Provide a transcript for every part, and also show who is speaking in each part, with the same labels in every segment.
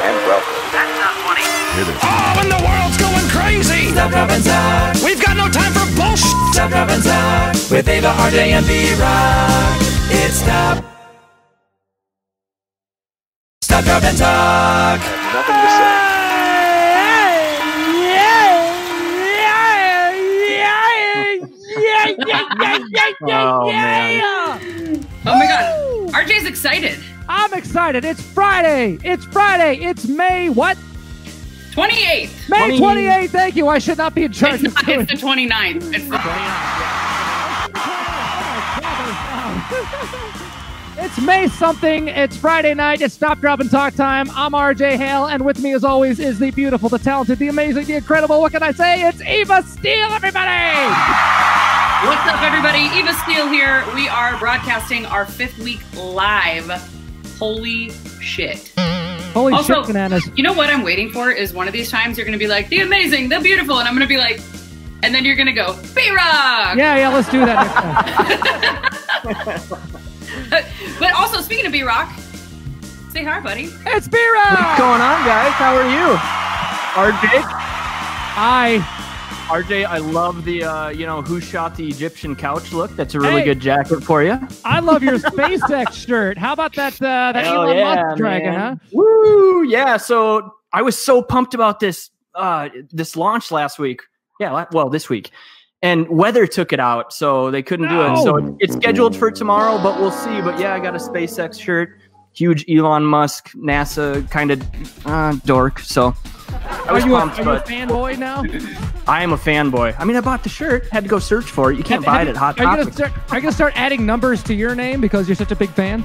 Speaker 1: and welcome.
Speaker 2: That's not funny.
Speaker 3: Hit it.
Speaker 4: Oh, and the world's going crazy!
Speaker 5: Stop, drop, and talk.
Speaker 4: We've got no time for bullshit!
Speaker 5: Stop, drop, and talk. With Ava, RJ, and B-Rock. It's Stop. Stop, drop, and talk.
Speaker 1: Nothing to say.
Speaker 6: Oh, man.
Speaker 2: Oh my god. RJ's excited.
Speaker 6: I'm excited. It's Friday. It's Friday. It's May what?
Speaker 2: 28th.
Speaker 6: May 28th. Thank you. I should not be in charge
Speaker 2: It's,
Speaker 6: of doing
Speaker 2: it's the 29th. It's the 29th.
Speaker 6: It's May something. It's Friday night. It's Stop, Drop, and Talk time. I'm RJ Hale, and with me, as always, is the beautiful, the talented, the amazing, the incredible. What can I say? It's Eva Steele, everybody!
Speaker 2: What's up, everybody? Eva Steele here. We are broadcasting our 5th week live. Holy shit.
Speaker 6: Holy
Speaker 2: Also,
Speaker 6: shit, bananas.
Speaker 2: You know what I'm waiting for is one of these times you're going to be like, the amazing, the beautiful, and I'm going to be like, and then you're going to go, B-Rock!
Speaker 6: Yeah, let's do that next time.
Speaker 2: But also, speaking of B-Rock, say hi, buddy.
Speaker 6: It's B-Rock!
Speaker 7: What's going on, guys? How are you? RJ? RJ, I love the, who shot the Egyptian couch look. That's a really good jacket for you.
Speaker 6: I love your SpaceX shirt. How about that Elon Musk dragon, huh?
Speaker 7: Woo! Yeah, so I was so pumped about this launch last week. Yeah, this week. And weather took it out, so they couldn't do it. So it's scheduled for tomorrow, but we'll see. But yeah, I got a SpaceX shirt. Huge Elon Musk, NASA kind of dork. So I was pumped.
Speaker 6: Are you a fanboy now?
Speaker 7: I am a fanboy. I mean, I bought the shirt. Had to go search for it. You can't buy it at Hot Topic.
Speaker 6: Are you going to start adding numbers to your name because you're such a big fan?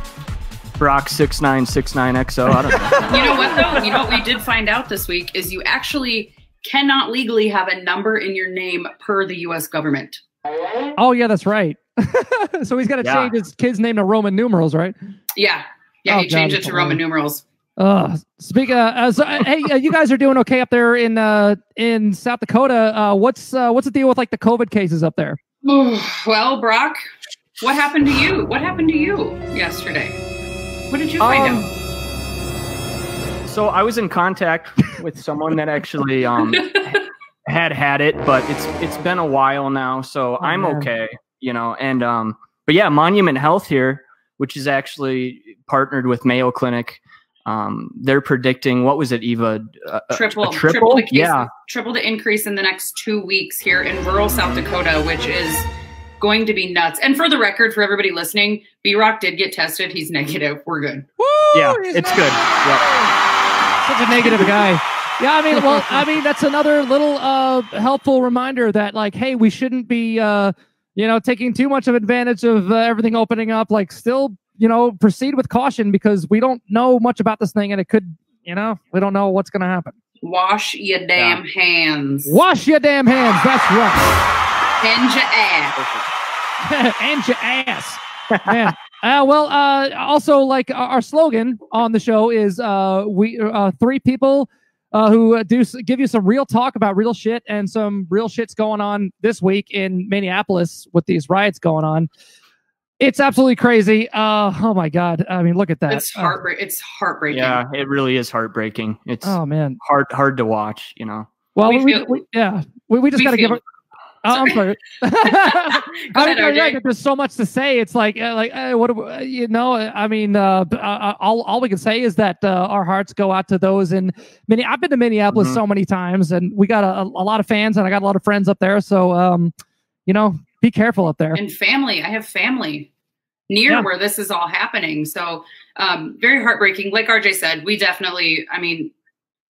Speaker 7: Brock 6969XO. I don't know.
Speaker 2: You know what, though? You know what we did find out this week is you actually cannot legally have a number in your name per the U.S. government.
Speaker 6: Oh, yeah, that's right. So he's got to change his kid's name to Roman numerals, right?
Speaker 2: Yeah. Yeah, he changed it to Roman numerals.
Speaker 6: Speaking hey, you guys are doing okay up there in South Dakota. What's the deal with like the COVID cases up there?
Speaker 2: Well, Brock, what happened to you? What happened to you yesterday? What did you find out?
Speaker 7: So I was in contact with someone that actually had it, but it's been a while now, so I'm okay, and but yeah, Monument Health here, which is actually partnered with Mayo Clinic. They're predicting, what was it, Eva?
Speaker 2: Triple the cases, triple the increase in the next 2 weeks here in rural South Dakota, which is going to be nuts. And for the record, for everybody listening, B-Rock did get tested. He's negative. We're good.
Speaker 6: Woo,
Speaker 7: yeah, it's good. Yeah.
Speaker 6: Such a negative guy. Yeah, that's another little helpful reminder that, like, hey, we shouldn't be, taking too much of advantage of everything opening up. Like, still, proceed with caution because we don't know much about this thing, and it could, we don't know what's going to happen.
Speaker 2: Wash your damn hands.
Speaker 6: Wash your damn hands. That's right.
Speaker 2: And your ass.
Speaker 6: And your ass. Man. Also, like our slogan on the show is we three people who give you some real talk about real shit, and some real shit's going on this week in Minneapolis with these riots going on. It's absolutely crazy. Oh my God. I mean, look at that.
Speaker 2: It's heartbreaking.
Speaker 7: Yeah, it really is heartbreaking. It's
Speaker 6: man,
Speaker 7: hard to watch,
Speaker 6: Well, we just got to give it. I'm sorry. There's so much to say. It's like what all we can say is that our hearts go out to those in I've been to Minneapolis so many times, and we got a lot of fans, and I got a lot of friends up there. So be careful up there.
Speaker 2: And family. I have family near where this is all happening. So very heartbreaking. Like RJ said, we definitely.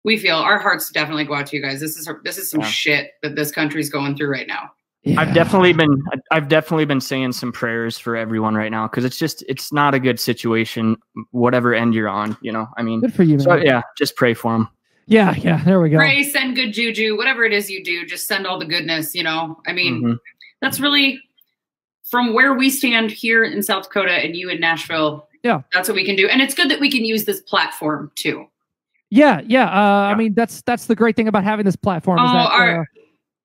Speaker 2: We feel our hearts definitely go out to you guys. This is some shit that this country's going through right now.
Speaker 7: Yeah. I've definitely been saying some prayers for everyone right now, because it's not a good situation, whatever end you're on.
Speaker 6: Good for you, man.
Speaker 7: So yeah, just pray for them.
Speaker 6: Yeah, there we go.
Speaker 2: Pray, send good juju, whatever it is you do, just send all the goodness. That's really from where we stand here in South Dakota and you in Nashville. Yeah, that's what we can do, and it's good that we can use this platform too.
Speaker 6: Yeah. I mean, that's the great thing about having this platform. Is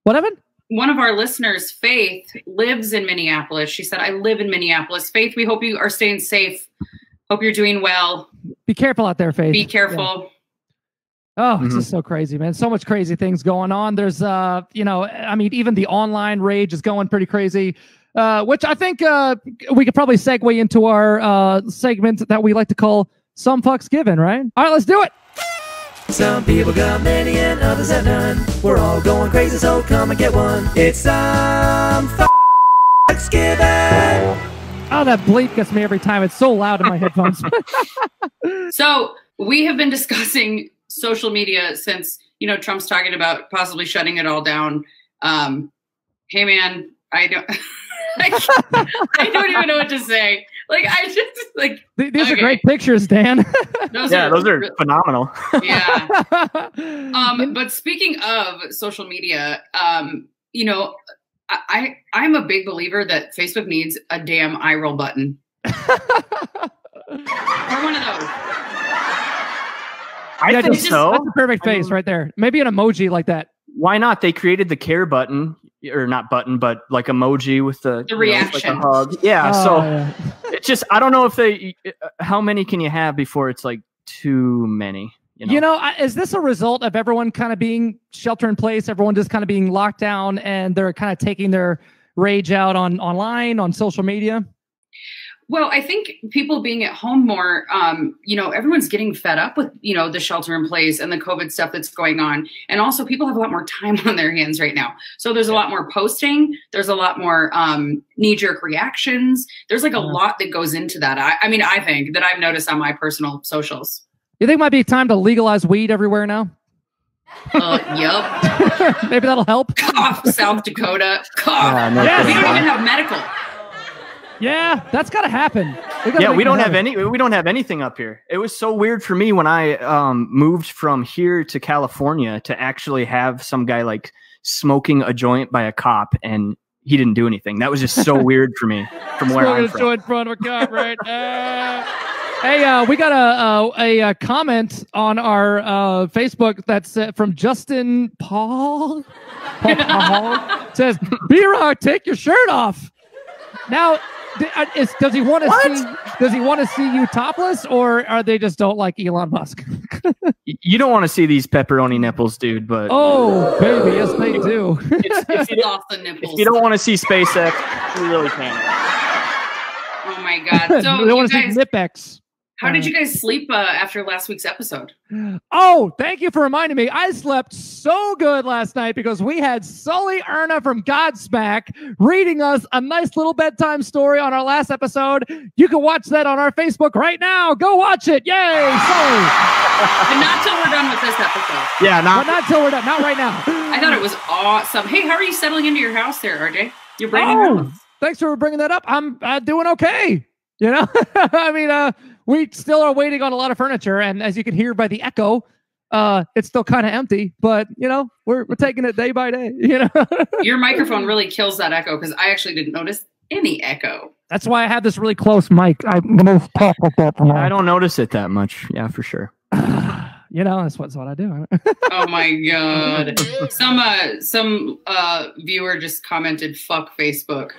Speaker 6: what happened?
Speaker 2: One of our listeners, Faith, lives in Minneapolis. She said, "I live in Minneapolis." Faith, we hope you are staying safe. Hope you're doing well.
Speaker 6: Be careful out there, Faith.
Speaker 2: Be careful.
Speaker 6: Oh, it's just so crazy, man. So much crazy things going on. There's, you know, I mean, even the online rage is going pretty crazy, which I think we could probably segue into our segment that we like to call Some Fucks Given, right? All right, let's do it.
Speaker 5: Some people got many and others have none. We're all going crazy, so come and get one. It's Some Fucks Given.
Speaker 6: Oh, that bleep gets me every time. It's so loud in my headphones.
Speaker 2: So we have been discussing social media since, you know, Trump's talking about possibly shutting it all down. Hey man, I don't I don't even know what to say. Like, I just like
Speaker 6: these are great pictures, Dan.
Speaker 7: Those are phenomenal.
Speaker 2: Yeah. But speaking of social media, you know, I'm a big believer that Facebook needs a damn eye roll button. Or one of those.
Speaker 7: I think so.
Speaker 6: That's a perfect face right there. Maybe an emoji like that.
Speaker 7: Why not? They created the care button, or not button, but like emoji with the
Speaker 2: reaction.
Speaker 7: like a hug. Yeah. It's just, I don't know if how many can you have before it's like too many? You know,
Speaker 6: is this a result of everyone kind of being shelter in place? Everyone just kind of being locked down, and they're kind of taking their rage out online, on social media?
Speaker 2: Well, I think people being at home more, you know, everyone's getting fed up with, you know, the shelter in place and the COVID stuff that's going on. And also people have a lot more time on their hands right now. So there's a lot more posting. There's a lot more knee-jerk reactions. There's like a lot that goes into that. I mean, I think that I've noticed on my personal socials.
Speaker 6: You think it might be time to legalize weed everywhere now?
Speaker 2: Yep.
Speaker 6: Maybe that'll help.
Speaker 2: Cough, South Dakota. Cough.
Speaker 6: Yeah,
Speaker 2: we don't even have medical.
Speaker 6: Yeah, that's got to happen.
Speaker 7: We don't have anything up here. It was so weird for me when I moved from here to California to actually have some guy like smoking a joint by a cop, and he didn't do anything. That was just so weird for me from where I'm from.
Speaker 6: Smoking a joint in front of a cop, right? Hey, we got a comment on our Facebook that's from Justin Paul. Says, B-Rock, take your shirt off. Now, does he want to see? Does he want to see you topless, or are they just don't like Elon Musk?
Speaker 7: You don't want to see these pepperoni nipples, dude. But
Speaker 6: oh, baby, yes, they do.
Speaker 2: If you don't
Speaker 7: want to see SpaceX, you really can't.
Speaker 2: Oh my god! So
Speaker 6: you want to see Nipex.
Speaker 2: How did you guys sleep after last week's episode?
Speaker 6: Oh, thank you for reminding me. I slept so good last night because we had Sully Erna from Godsmack reading us a nice little bedtime story on our last episode. You can watch that on our Facebook right now. Go watch it. Yay, Sully.
Speaker 2: But not till we're done with this episode.
Speaker 7: Yeah,
Speaker 6: not till we're done. Not right now.
Speaker 2: I thought it was awesome. Hey, how are you settling into your house there, RJ? You're bringing your house.
Speaker 6: Thanks for bringing that up. I'm doing okay. You know, I mean, we still are waiting on a lot of furniture, and as you can hear by the echo, it's still kind of empty. But you know, we're taking it day by day. You know,
Speaker 2: your microphone really kills that echo because I actually didn't notice any echo.
Speaker 6: That's why I have this really close mic. I'm gonna talk like that.
Speaker 7: I don't notice it that much. Yeah, for sure.
Speaker 6: You know, that's what I do.
Speaker 2: Oh my god! Some viewer just commented, "Fuck Facebook."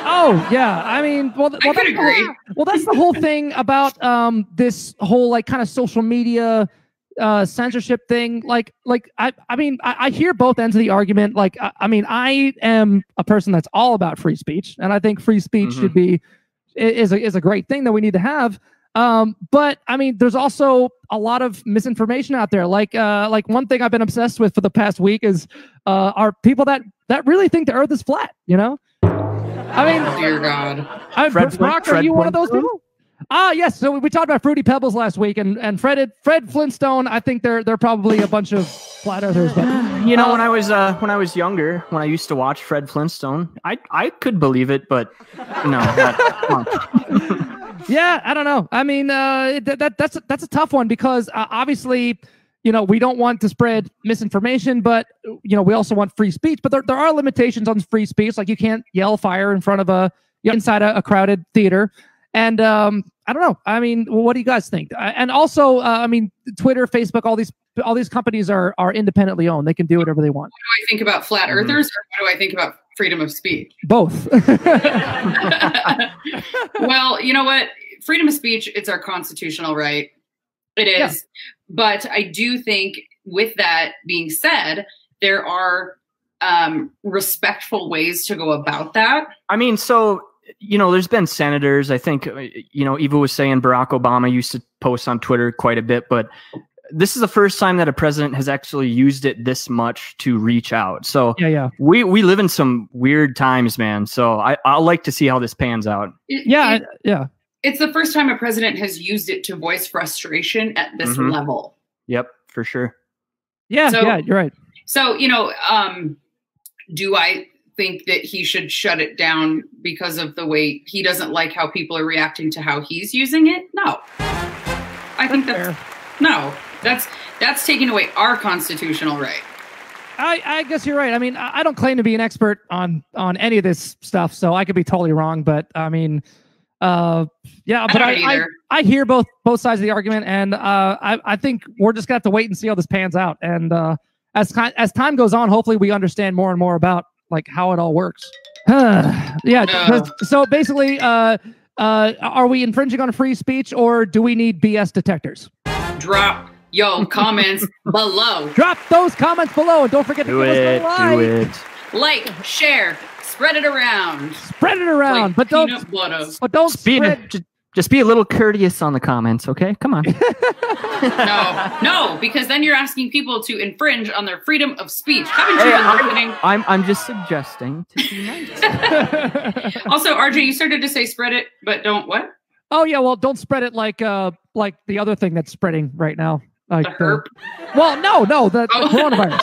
Speaker 6: Oh yeah, I mean,
Speaker 2: I could agree.
Speaker 6: Well, that's the whole thing about this whole like kind of social media censorship thing. Like I mean, I hear both ends of the argument. Like I mean, I am a person that's all about free speech, and I think free speech should be is a great thing that we need to have. But I mean, there's also a lot of misinformation out there. Like one thing I've been obsessed with for the past week is are people that really think the Earth is flat. You know. I mean,
Speaker 2: dear God.
Speaker 6: Brock, are you one of those people? Yes. So we talked about Fruity Pebbles last week, and Fred Flintstone. I think they're probably a bunch of flat earthers. But
Speaker 7: you know, when I was younger, when I used to watch Fred Flintstone, I could believe it, but no.
Speaker 6: Yeah, I don't know. I mean, that's a tough one because obviously, you know, we don't want to spread misinformation, but you know, we also want free speech. But there are limitations on free speech, like you can't yell fire in front of inside a crowded theater. And I don't know. I mean, what do you guys think? And also, I mean, Twitter, Facebook, all these companies are independently owned. They can do whatever they want.
Speaker 2: What do I think about flat earthers, or what do I think about freedom of speech?
Speaker 6: Both.
Speaker 2: Well, you know what? Freedom of speech, it's our constitutional right. It is. Yeah. But I do think with that being said, there are respectful ways to go about that.
Speaker 7: I mean, so, you know, there's been senators. I think, you know, Eva was saying Barack Obama used to post on Twitter quite a bit, but this is the first time that a president has actually used it this much to reach out. So we live in some weird times, man. So I'll like to see how this pans out.
Speaker 2: It's the first time a president has used it to voice frustration at this level.
Speaker 7: Yep, for sure.
Speaker 6: Yeah, you're right.
Speaker 2: So, you know, do I think that he should shut it down because of the way he doesn't like how people are reacting to how he's using it? No. I think that's taking away our constitutional right.
Speaker 6: I guess you're right. I mean, I don't claim to be an expert on any of this stuff, so I could be totally wrong. But I mean, but I hear both sides of the argument, and I think we're just gonna have to wait and see how this pans out. And as time goes on, hopefully we understand more and more about like how it all works. So basically, are we infringing on free speech, or do we need BS detectors?
Speaker 2: Drop your comments below.
Speaker 6: Drop those comments below, and don't forget to give us a like.
Speaker 7: Do it.
Speaker 2: Like, share, spread it around.
Speaker 6: Spread it around,
Speaker 2: like
Speaker 6: but don't
Speaker 7: just be a little courteous on the comments, okay? Come on.
Speaker 2: No, because then you're asking people to infringe on their freedom of speech. Haven't you been listening?
Speaker 7: I'm just suggesting to be nice.
Speaker 2: Also, RJ, you started to say spread it, but don't what?
Speaker 6: Oh yeah, well, don't spread it like the other thing that's spreading right now. Like
Speaker 2: the herp?
Speaker 6: The coronavirus.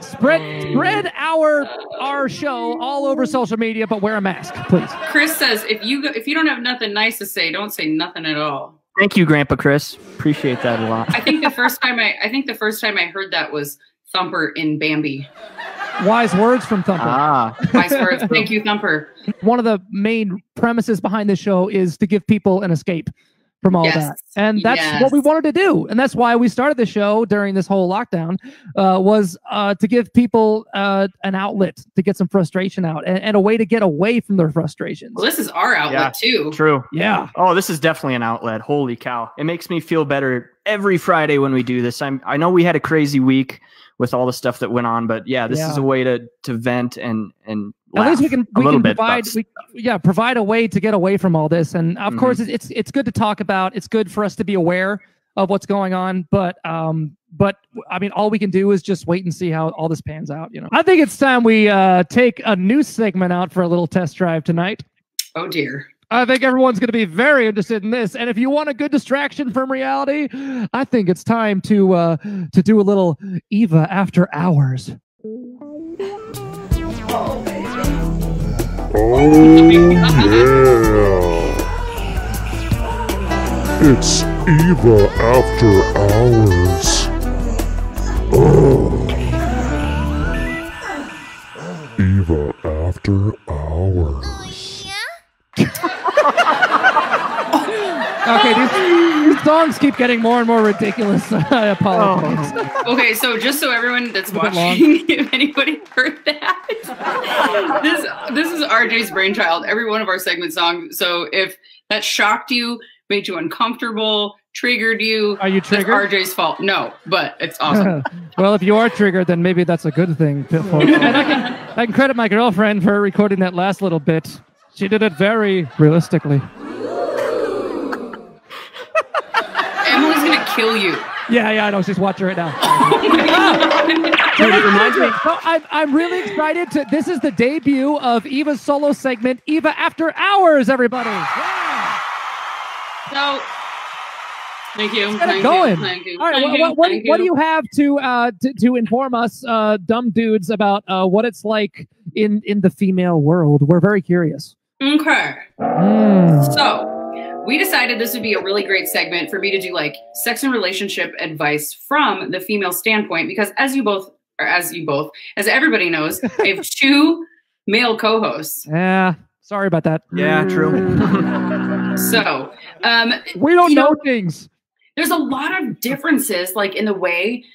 Speaker 6: Spread our show all over social media, but wear a mask, please.
Speaker 2: Chris says if you don't have nothing nice to say, don't say nothing at all.
Speaker 7: Thank you, Grandpa Chris. Appreciate that a lot.
Speaker 2: I think the first time I heard that was Thumper in Bambi.
Speaker 6: Wise words from Thumper.
Speaker 2: Wise words. Thank you, Thumper.
Speaker 6: One of the main premises behind this show is to give people an escape from all that. And that's what we wanted to do. And that's why we started the show during this whole lockdown, was to give people an outlet to get some frustration out and a way to get away from their frustrations.
Speaker 2: Well, this is our outlet too.
Speaker 7: True.
Speaker 6: Yeah.
Speaker 7: Oh, this is definitely an outlet. Holy cow. It makes me feel better every Friday when we do this. I know we had a crazy week with all the stuff that went on, but this is a way to vent and
Speaker 6: at least we can provide a way to get away from all this. And of course it's good to talk about. It's good for us to be aware of what's going on, but I mean, all we can do is just wait and see how all this pans out, you know. I think it's time we take a new segment out for a little test drive tonight.
Speaker 2: Oh dear.
Speaker 6: I think everyone's going to be very interested in this. And if you want a good distraction from reality, I think it's time to do a little Eva After Hours.
Speaker 1: Oh yeah! It's Eva After Hours. Oh. Eva After Hours.
Speaker 6: Okay, these songs keep getting more and more ridiculous. I apologize.
Speaker 2: Okay, so just so everyone that's watching, if anybody heard that, this is RJ's brainchild. Every one of our segment songs. So if that shocked you, made you uncomfortable, triggered you,
Speaker 6: are you triggered?
Speaker 2: It's RJ's fault. No, but it's awesome.
Speaker 6: Well, if you are triggered, then maybe that's a good thing. And I can credit my girlfriend for recording that last little bit. She did it very realistically.
Speaker 2: Emily's gonna kill you.
Speaker 6: Yeah, I know. She's watching right now. So I'm really excited this is the debut of Eva's solo segment, Eva After Hours, everybody. Yeah.
Speaker 2: So, thank you.
Speaker 6: Thank you. All right, what do you have to inform us, dumb dudes, about what it's like in the female world? We're very curious.
Speaker 2: Okay. So, we decided this would be a really great segment for me to do like sex and relationship advice from the female standpoint, because as everybody knows, I have two male co-hosts.
Speaker 6: Yeah, sorry about that.
Speaker 7: Yeah, true.
Speaker 2: So,
Speaker 6: we don't know things.
Speaker 2: There's a lot of differences, like in the way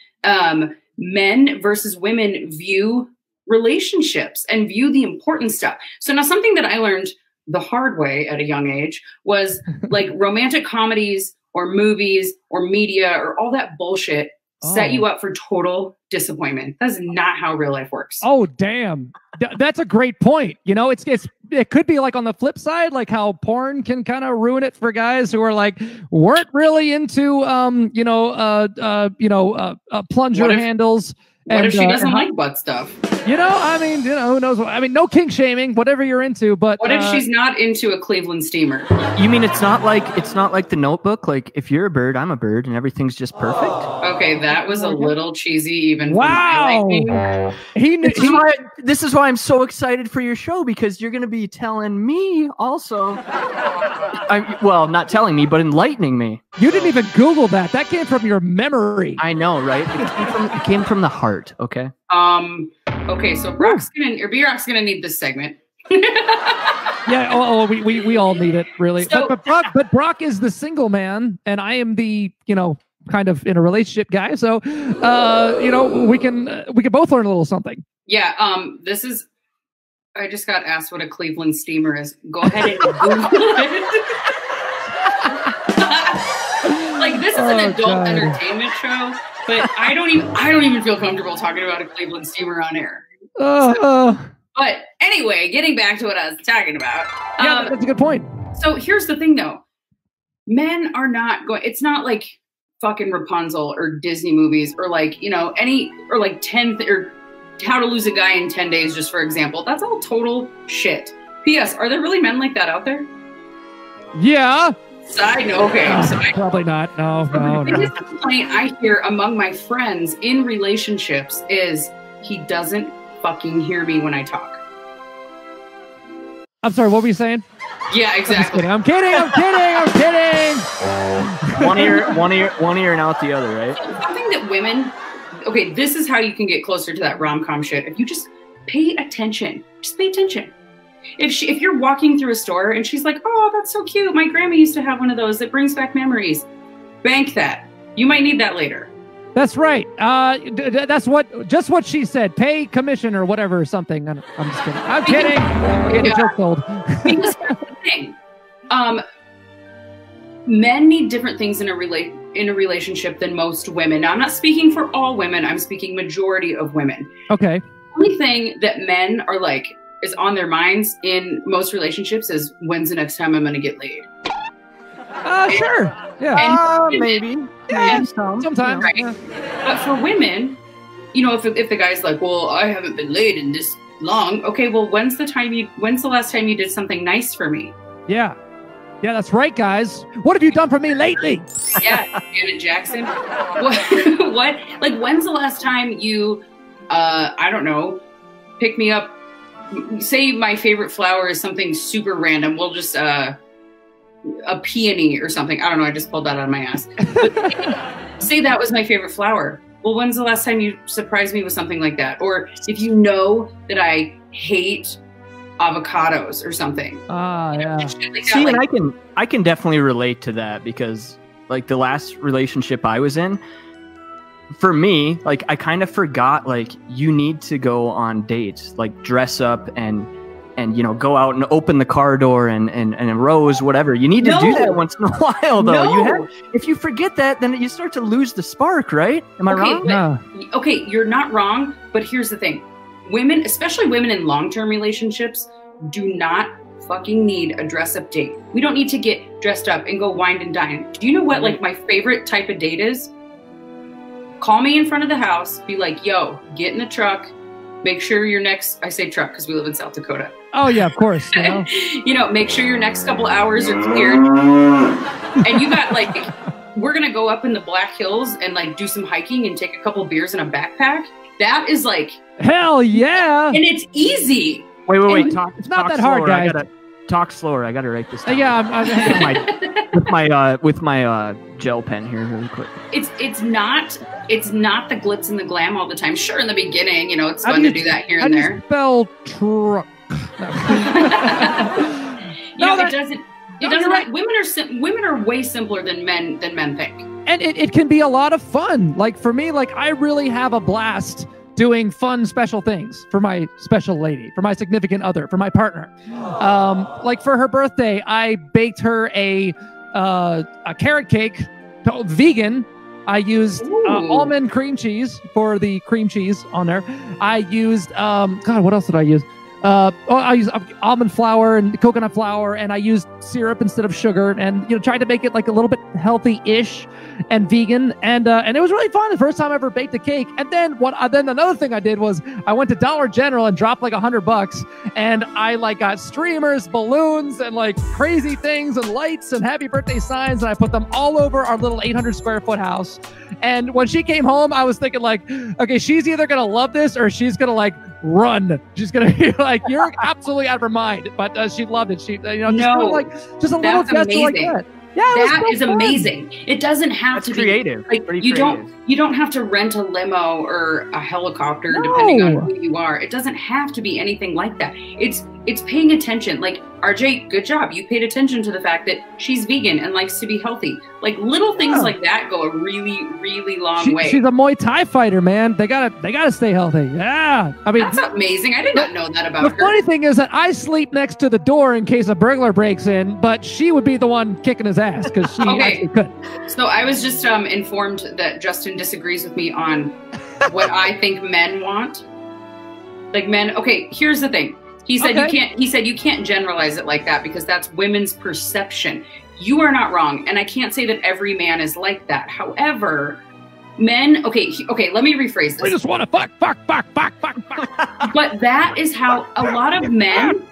Speaker 2: men versus women view relationships and view the important stuff. So now something that I learned the hard way at a young age was like romantic comedies or movies or media or all that bullshit set you up for total disappointment. That's not how real life works.
Speaker 6: Oh, damn. That's a great point. You know, it could be like on the flip side, like how porn can kind of ruin it for guys who are like, weren't really into, plunger handles.
Speaker 2: What if she doesn't like butt stuff?
Speaker 6: You know, I mean, who knows? I mean, no kink shaming, whatever you're into. But
Speaker 2: what if she's not into a Cleveland steamer?
Speaker 7: You mean it's not like The Notebook? Like if you're a bird, I'm a bird, and everything's just perfect.
Speaker 2: Okay, that was a little cheesy, even.
Speaker 6: Wow.
Speaker 7: This is why I'm so excited for your show, because you're going to be telling me also. Not telling me, but enlightening me.
Speaker 6: You didn't even Google that. That came from your memory.
Speaker 7: I know, right? It came from the heart. Okay.
Speaker 2: Okay, so B-Rock's gonna need this segment.
Speaker 6: Yeah. We all need it, really.
Speaker 2: So,
Speaker 6: but Brock is the single man, and I am the kind of in a relationship guy. So, we can both learn a little something.
Speaker 2: Yeah. I just got asked what a Cleveland steamer is. Go ahead and Google it. Like this is an adult entertainment show, but I don't even feel comfortable talking about a Cleveland steamer on air. But anyway, getting back to what I was talking about.
Speaker 6: Yeah, that's a good point.
Speaker 2: So here's the thing, though. Men are not going. It's not like fucking Rapunzel or Disney movies or like or like 10 or How to Lose a Guy in 10 Days, just for example. That's all total shit. P.S. Are there really men like that out there?
Speaker 6: Yeah.
Speaker 2: Side note, okay.
Speaker 6: Probably not. No.
Speaker 2: The biggest complaint I hear among my friends in relationships is he doesn't fucking hear me when I talk.
Speaker 6: I'm sorry, what were you saying?
Speaker 2: Yeah, exactly.
Speaker 6: I'm kidding.
Speaker 7: One ear and out the other, right?
Speaker 2: Something that women. Okay, this is how you can get closer to that rom-com shit. If you just pay attention, If you're walking through a store and she's like, "Oh, that's so cute. My grandma used to have one of those that brings back memories." Bank that. You might need that later.
Speaker 6: That's right. That's what she said. Pay commission or whatever or something. I'm just kidding. I'm kidding. I'm getting a joke told.
Speaker 2: Because that's the thing. Men need different things in a relationship than most women. Now, I'm not speaking for all women. I'm speaking majority of women.
Speaker 6: Okay.
Speaker 2: The only thing that men are like is on their minds in most relationships is when's the next time I'm going to get laid.
Speaker 6: Sure. Yeah.
Speaker 7: Maybe.
Speaker 6: Yeah. Sometimes.
Speaker 2: Right?
Speaker 6: Yeah.
Speaker 2: But for women, if the guy's like, "Well, I haven't been laid in this long." Okay, well, when's the last time you did something nice for me?
Speaker 6: Yeah. Yeah, that's right, guys. What have you done for me lately?
Speaker 2: Yeah, Janet Jackson. What? Like, when's the last time you, I don't know, pick me up? Say my favorite flower is something super random. We'll just, a peony or something. I don't know. I just pulled that out of my ass. But say that was my favorite flower. Well, when's the last time you surprised me with something like that? Or if you know that I hate avocados or something.
Speaker 6: Yeah.
Speaker 2: Like
Speaker 7: See, and I can definitely relate to that, because like the last relationship I was in, for me, like I kind of forgot, like you need to go on dates, like dress up and go out and open the car door and a rose, whatever. You need to do that once in a while, though. If you forget that, then you start to lose the spark, right? Am I wrong?
Speaker 2: Okay, you're not wrong, but here's the thing. Women, especially women in long-term relationships, do not fucking need a dress-up date. We don't need to get dressed up and go wine and dine. Do you know what, like, my favorite type of date is? Call me in front of the house, be like, "Yo, get in the truck, make sure your next," I say truck because we live in South Dakota.
Speaker 6: Oh, yeah, of course.
Speaker 2: Make sure your next couple hours are cleared. And you got, like, we're going to go up in the Black Hills and, like, do some hiking and take a couple beers in a backpack. That is, like...
Speaker 6: Hell yeah!
Speaker 2: And it's easy.
Speaker 7: Wait.
Speaker 6: It's not that hard, guys.
Speaker 7: Talk slower. I gotta write this down.
Speaker 6: Yeah,
Speaker 7: with my gel pen here, really quick.
Speaker 2: It's not the glitz and the glam all the time. Sure, in the beginning, it's fun to do that here and there.
Speaker 6: Spell truck.
Speaker 2: It doesn't. Right. Women are way simpler than men think.
Speaker 6: And it can be a lot of fun. Like for me, like I really have a blast doing fun, special things for my special lady, for my significant other, for my partner. Like for her birthday, I baked her a a carrot cake, vegan. I used almond cream cheese for the cream cheese on there. I used God, what else did I use? I used almond flour and coconut flour, and I used syrup instead of sugar, and tried to make it like a little bit healthy-ish and vegan, and it was really fun. The first time I ever baked a cake. And then then another thing I did was I went to Dollar General and dropped like $100, and I like got streamers, balloons, and like crazy things and lights and happy birthday signs, and I put them all over our little 800 square foot house. And when she came home, I was thinking like, okay, she's either gonna love this or she's gonna like run. She's gonna be like, you're absolutely out of her mind. But she loved it. She, just a little gesture like that. Yeah,
Speaker 2: that is amazing. It doesn't have to be
Speaker 7: creative.
Speaker 2: Like you don't have to rent a limo or a helicopter depending on who you are. It doesn't have to be anything like that. It's paying attention. Like RJ, good job. You paid attention to the fact that she's vegan and likes to be healthy. Like little things like that go a really, really long way.
Speaker 6: She's a Muay Thai fighter, man. They gotta stay healthy. Yeah, I mean
Speaker 2: that's amazing. I did not know that about her.
Speaker 6: The funny thing is that I sleep next to the door in case a burglar breaks in, but she would be the one kicking his ass because she actually could.
Speaker 2: So I was just informed that Justin disagrees with me on what I think men want. Like men. Okay, here's the thing. He said you can't. He said you can't generalize it like that because that's women's perception. You are not wrong, and I can't say that every man is like that. However, men. Okay. Let me rephrase this.
Speaker 6: We just want to fuck.
Speaker 2: But that is how a lot of men.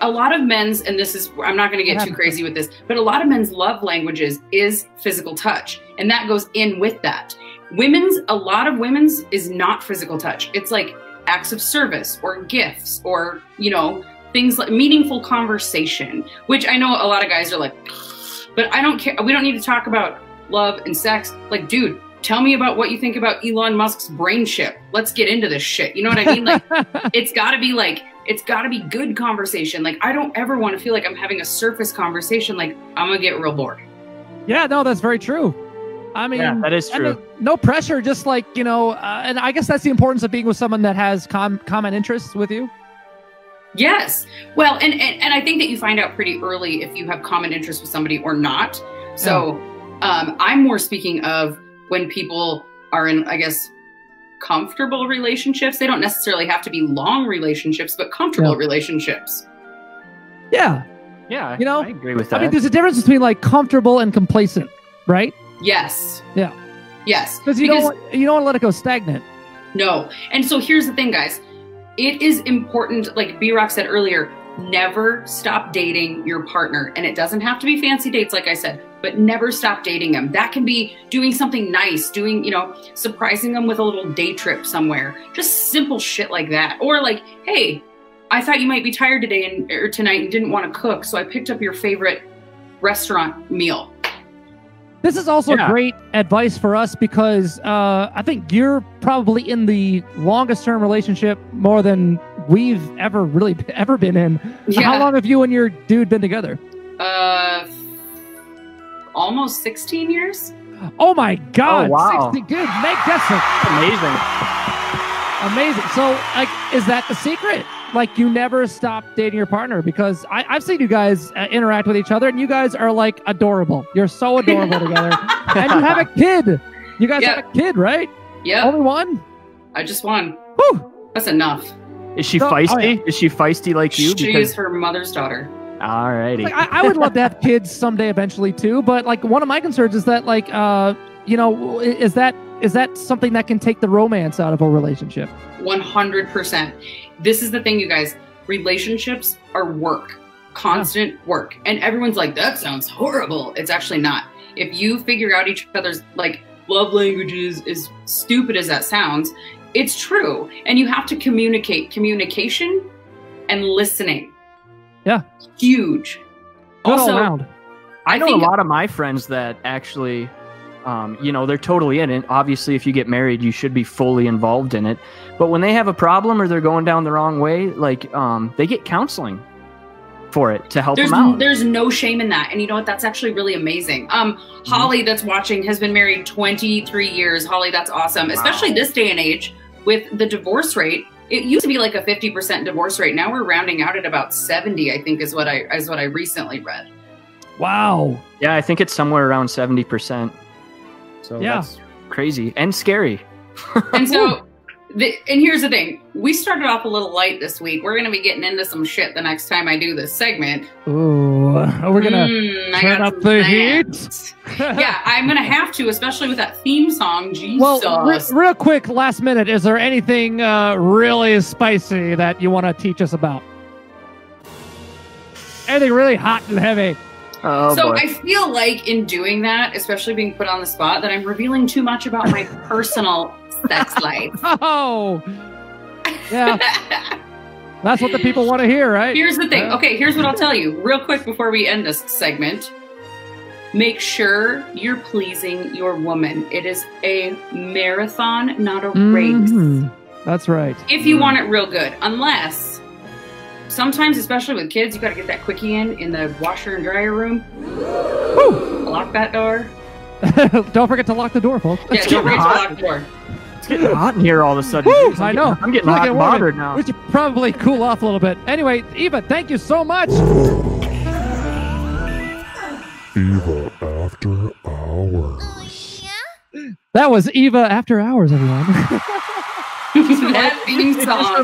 Speaker 2: A lot of men's, and this is, I'm not going to get too crazy with this, but a lot of men's love languages is physical touch, and that goes in with that. A lot of women's is not physical touch. It's like acts of service or gifts or, things like meaningful conversation, which I know a lot of guys are like, but I don't care. We don't need to talk about love and sex. Like, dude, tell me about what you think about Elon Musk's brain chip. Let's get into this shit. You know what I mean? Like, it's got to be good conversation. Like, I don't ever want to feel like I'm having a surface conversation. Like, I'm going to get real bored.
Speaker 6: Yeah, no, that's very true. I mean,
Speaker 7: yeah, that is true.
Speaker 6: No pressure, just like, and I guess that's the importance of being with someone that has common interests with you.
Speaker 2: Yes. Well, and I think that you find out pretty early if you have common interests with somebody or not. So I'm more speaking of when people are in, I guess, comfortable relationships. They don't necessarily have to be long relationships, but comfortable relationships.
Speaker 6: Yeah.
Speaker 7: Yeah. I agree with that.
Speaker 6: I mean, there's a difference between like comfortable and complacent, right?
Speaker 2: Yes.
Speaker 6: Yeah.
Speaker 2: Yes.
Speaker 6: Because you don't want to let it go stagnant.
Speaker 2: No. And so here's the thing, guys. It is important, like B-Rock said earlier, never stop dating your partner. And it doesn't have to be fancy dates, like I said, but never stop dating them. That can be doing something nice, surprising them with a little day trip somewhere. Just simple shit like that. Or like, hey, I thought you might be tired today or tonight and didn't want to cook, so I picked up your favorite restaurant meal.
Speaker 6: This is also great advice for us because I think you're probably in the longest term relationship more than we've ever been in. Yeah. How long have you and your dude been together?
Speaker 2: Almost 16 years.
Speaker 6: Oh my God.
Speaker 7: Oh, wow.
Speaker 6: 60, dude, that's amazing. So like, is that the secret? Like, you never stop dating your partner? Because I've seen you guys interact with each other, and you guys are like adorable. You're so adorable together. And you have a kid. You guys have a kid, right?
Speaker 2: Yeah.
Speaker 6: Only one?
Speaker 2: I just won.
Speaker 6: Whew.
Speaker 2: That's enough.
Speaker 7: Is she feisty? Oh, yeah. Is she feisty like you?
Speaker 2: She is her mother's daughter.
Speaker 7: Alrighty.
Speaker 6: Like, I would love to have kids someday eventually too, but like one of my concerns is that like is that something that can take the romance out of a relationship?
Speaker 2: 100%. This is the thing, you guys. Relationships are work. Constant work. And everyone's like, that sounds horrible. It's actually not. If you figure out each other's like love languages, as stupid as that sounds, it's true. And you have to communicate. Communication and listening.
Speaker 6: Yeah.
Speaker 2: Huge.
Speaker 6: Good
Speaker 2: also,
Speaker 6: all around.
Speaker 7: I know a lot of my friends that actually, they're totally in it. Obviously, if you get married, you should be fully involved in it. But when they have a problem or they're going down the wrong way, like they get counseling for it to help them out.
Speaker 2: There's no shame in that. And you know what? That's actually really amazing. Holly that's watching has been married 23 years. Holly, that's awesome. Wow. Especially this day and age with the divorce rate. It used to be like a 50% divorce rate. Now we're rounding out at about 70, I think is what I recently read.
Speaker 6: Wow.
Speaker 7: Yeah, I think it's somewhere around 70%. So that's crazy and scary.
Speaker 2: And so, and here's the thing. We started off a little light this week. We're going to be getting into some shit the next time I do this segment.
Speaker 6: Ooh, we're going to turn up the heat.
Speaker 2: Yeah, I'm going to have to, especially with that theme song. Jesus.
Speaker 6: Well, real quick, last minute, is there anything really spicy that you want to teach us about? Anything really hot and heavy?
Speaker 7: Oh,
Speaker 2: so
Speaker 7: boy.
Speaker 2: I feel like in doing that, especially being put on the spot, that I'm revealing too much about my personal sex life.
Speaker 6: Oh, yeah. That's what the people want to hear, right?
Speaker 2: Here's the thing. Okay, here's what I'll tell you real quick before we end this segment. Make sure you're pleasing your woman. It is a marathon, not a race.
Speaker 6: That's right.
Speaker 2: If you want it real good, unless sometimes, especially with kids, you got to get that quickie in the washer and dryer room. Woo! Lock that door.
Speaker 6: Don't forget to lock the door, folks.
Speaker 2: Yeah, don't forget to lock the door.
Speaker 7: It's getting hot in here all of a sudden.
Speaker 6: Woo, I know.
Speaker 7: I'm getting hot and bothered now.
Speaker 6: We should probably cool off a little bit. Anyway, Eva, thank you so much.
Speaker 1: Eva After Hours.
Speaker 6: That was Eva After Hours, everyone.
Speaker 2: That theme
Speaker 7: It just
Speaker 2: song.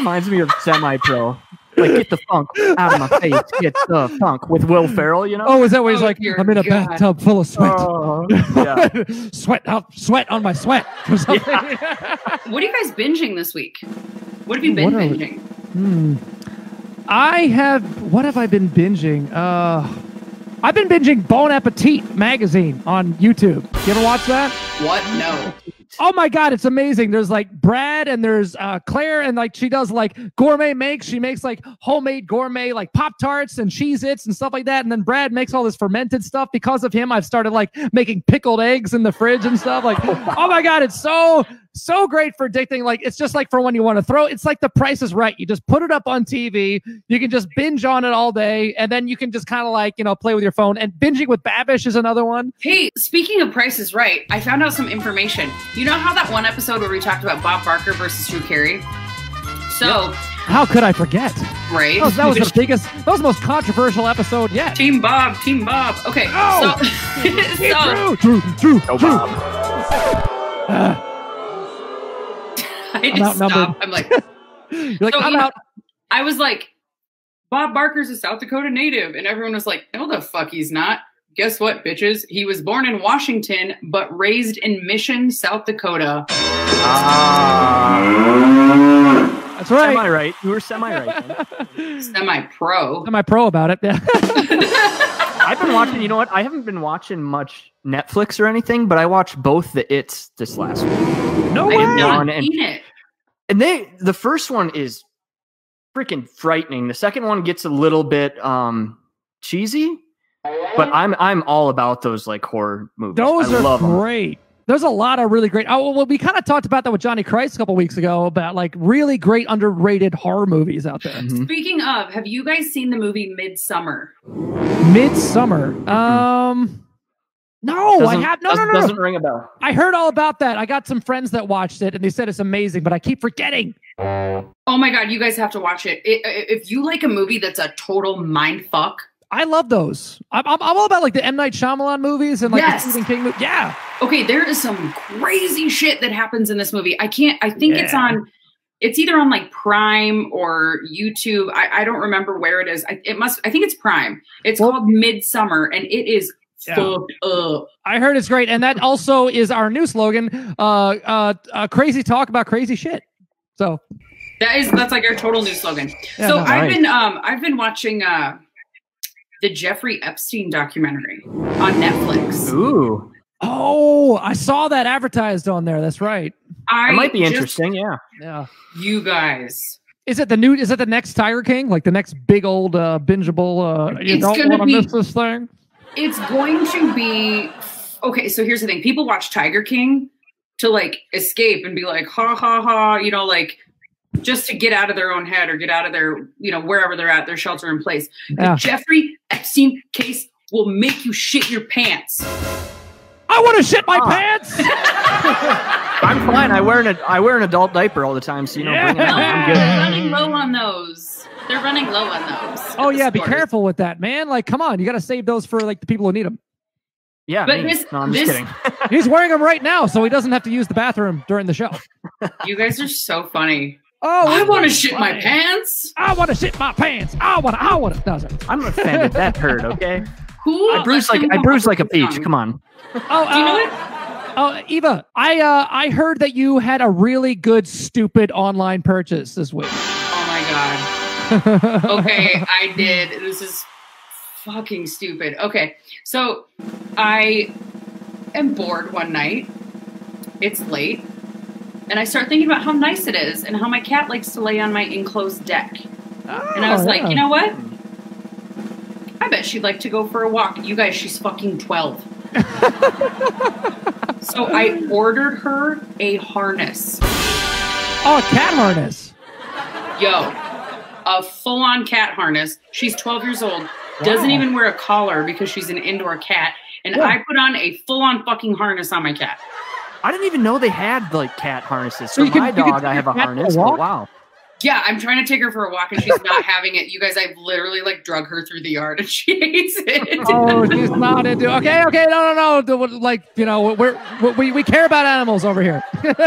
Speaker 7: reminds me of Semi-Pro. Like, get the funk out of my face. Get the funk with Will Ferrell, you know?
Speaker 6: Oh, is that where he's like,
Speaker 2: dear
Speaker 6: I'm in a
Speaker 2: God.
Speaker 6: bathtub full of sweat.
Speaker 7: Yeah.
Speaker 6: Sweat on my sweat. Or something.
Speaker 2: What are you guys binging this week? What have you been binging?
Speaker 6: What have I been binging? I've been binging Bon Appetit magazine on YouTube. You ever watch that?
Speaker 2: What? No.
Speaker 6: Oh my God, it's amazing. There's like Brad and there's Claire, and like she does like gourmet makes. She makes like homemade gourmet like Pop-Tarts and Cheez-Its and stuff like that. And then Brad makes all this fermented stuff. Because of him, I've started like making pickled eggs in the fridge and stuff. Like, oh my God, it's so great for addicting. Like, it's just like for when you want to throw. It's like The Price is Right. You just put it up on TV. You can just binge on it all day, and then you can just kind of like, you know, play with your phone. And binging with Babish is another one.
Speaker 2: Hey, speaking of Price is Right, I found out some information. You know how that one episode where we talked about Bob Barker versus Drew Carey? So,
Speaker 6: how could I forget?
Speaker 2: Right.
Speaker 6: That was the biggest, that was the most controversial episode yet.
Speaker 2: Team Bob. Okay.
Speaker 6: Oh! Drew.
Speaker 7: Bob.
Speaker 2: I just stopped. I'm like,
Speaker 6: you're like, I'm out.
Speaker 2: I was like, Bob Barker's a South Dakota native. And everyone was like, no, the fuck he's not. Guess what, bitches? He was born in Washington, but raised in Mission, South Dakota.
Speaker 6: That's right.
Speaker 7: Semi-right. You were semi-right.
Speaker 2: Semi-pro.
Speaker 6: Semi-pro about it. Yeah.
Speaker 7: I've been watching, you know what? I haven't been watching much Netflix or anything, but I watched both the It's this last week.
Speaker 6: No
Speaker 2: I
Speaker 6: way.
Speaker 2: have not seen it.
Speaker 7: And the first one is freaking frightening. The second one gets a little bit cheesy, but I'm all about those like horror movies.
Speaker 6: Those
Speaker 7: I
Speaker 6: are
Speaker 7: love
Speaker 6: great. There's a lot of really great. Oh, well, we kind of talked about that with Johnny Christ a couple weeks ago about like really great underrated horror movies out there.
Speaker 7: Mm-hmm.
Speaker 2: Speaking of, have you guys seen the movie Midsummer?
Speaker 6: Midsummer. No, I have no.
Speaker 7: Doesn't ring a bell.
Speaker 6: I heard all about that. I got some friends that watched it and they said it's amazing, but I keep forgetting.
Speaker 2: Oh my God, you guys have to watch it. If you like a movie that's a total mind fuck.
Speaker 6: I love those. I'm all about like the M. Night Shyamalan movies and like the Stephen King movies. Yeah.
Speaker 2: Okay, there is some crazy shit that happens in this movie. I think it's either on like Prime or YouTube. I don't remember where it is. I think it's Prime. It's called Midsummer, and it is fucked up.
Speaker 6: I heard it's great. And that also is our new slogan, crazy talk about crazy shit. So
Speaker 2: that's like our total new slogan.
Speaker 6: Yeah,
Speaker 2: so
Speaker 6: no,
Speaker 2: I've been watching the Jeffrey Epstein documentary on Netflix.
Speaker 7: Ooh.
Speaker 6: Oh, I saw that advertised on there. That's right.
Speaker 7: It might be interesting.
Speaker 6: Yeah.
Speaker 2: You guys.
Speaker 6: Is it the next Tiger King? Like the next big old bingeable you
Speaker 2: It's
Speaker 6: don't
Speaker 2: gonna
Speaker 6: want to
Speaker 2: be-
Speaker 6: miss this thing?
Speaker 2: It's going to be okay. So here's the thing: people watch Tiger King to like escape and be like, ha ha ha, you know, like just to get out of their own head or get out of their, you know, wherever they're at, their shelter in place.
Speaker 6: Yeah.
Speaker 2: The Jeffrey Epstein case will make you shit your pants.
Speaker 6: I want to shit my pants.
Speaker 7: I'm fine. I wear an adult diaper all the time, so you know. Bring it on. I'm good.
Speaker 2: Running low on those. They're running low on those.
Speaker 6: Oh yeah, be careful with that, man. Like, come on, you got to save those for like the people who need them.
Speaker 7: Yeah,
Speaker 2: but
Speaker 7: no, I'm just kidding.
Speaker 6: He's wearing them right now, so he doesn't have to use the bathroom during the show.
Speaker 2: You guys are so funny.
Speaker 6: Oh,
Speaker 2: I want to shit my pants.
Speaker 6: I want to shit my pants. I want to. No, sorry.
Speaker 7: I'm offended. That hurt. Okay.
Speaker 2: Who?
Speaker 7: I bruised like a peach. Come on.
Speaker 6: Oh,
Speaker 2: do you know what?
Speaker 6: Oh, Eva, I heard that you had a really good stupid online purchase this week.
Speaker 2: Oh my god. Okay, I did. This is fucking stupid. Okay, so I am bored one night. It's late. And I start thinking about how nice it is and how my cat likes to lay on my enclosed deck. And I was like, you know what? I bet she'd like to go for a walk. You guys, she's fucking 12. So I ordered her a harness.
Speaker 6: Oh, a cat harness.
Speaker 2: Yo, a full-on cat harness. She's 12 years old. Doesn't even wear a collar because she's an indoor cat. And I put on a full-on fucking harness on my cat.
Speaker 7: I didn't even know they had like cat harnesses. So my dog, I have a harness. But wow.
Speaker 2: Yeah, I'm trying to take her for a walk and she's not having it. You guys, I've literally like drug her through the yard and she hates it.
Speaker 6: Oh, she's not into. Okay, no. Like, you know, we care about animals over here.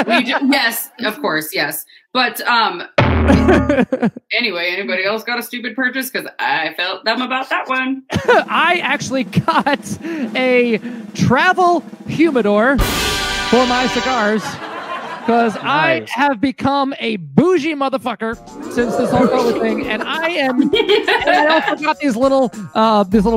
Speaker 2: Yes, of course, yes. But anyway, anybody else got a stupid purchase? Because I felt dumb about that one.
Speaker 6: I actually got a travel humidor for my cigars because I have become a bougie motherfucker since this whole COVID thing, and I also got these little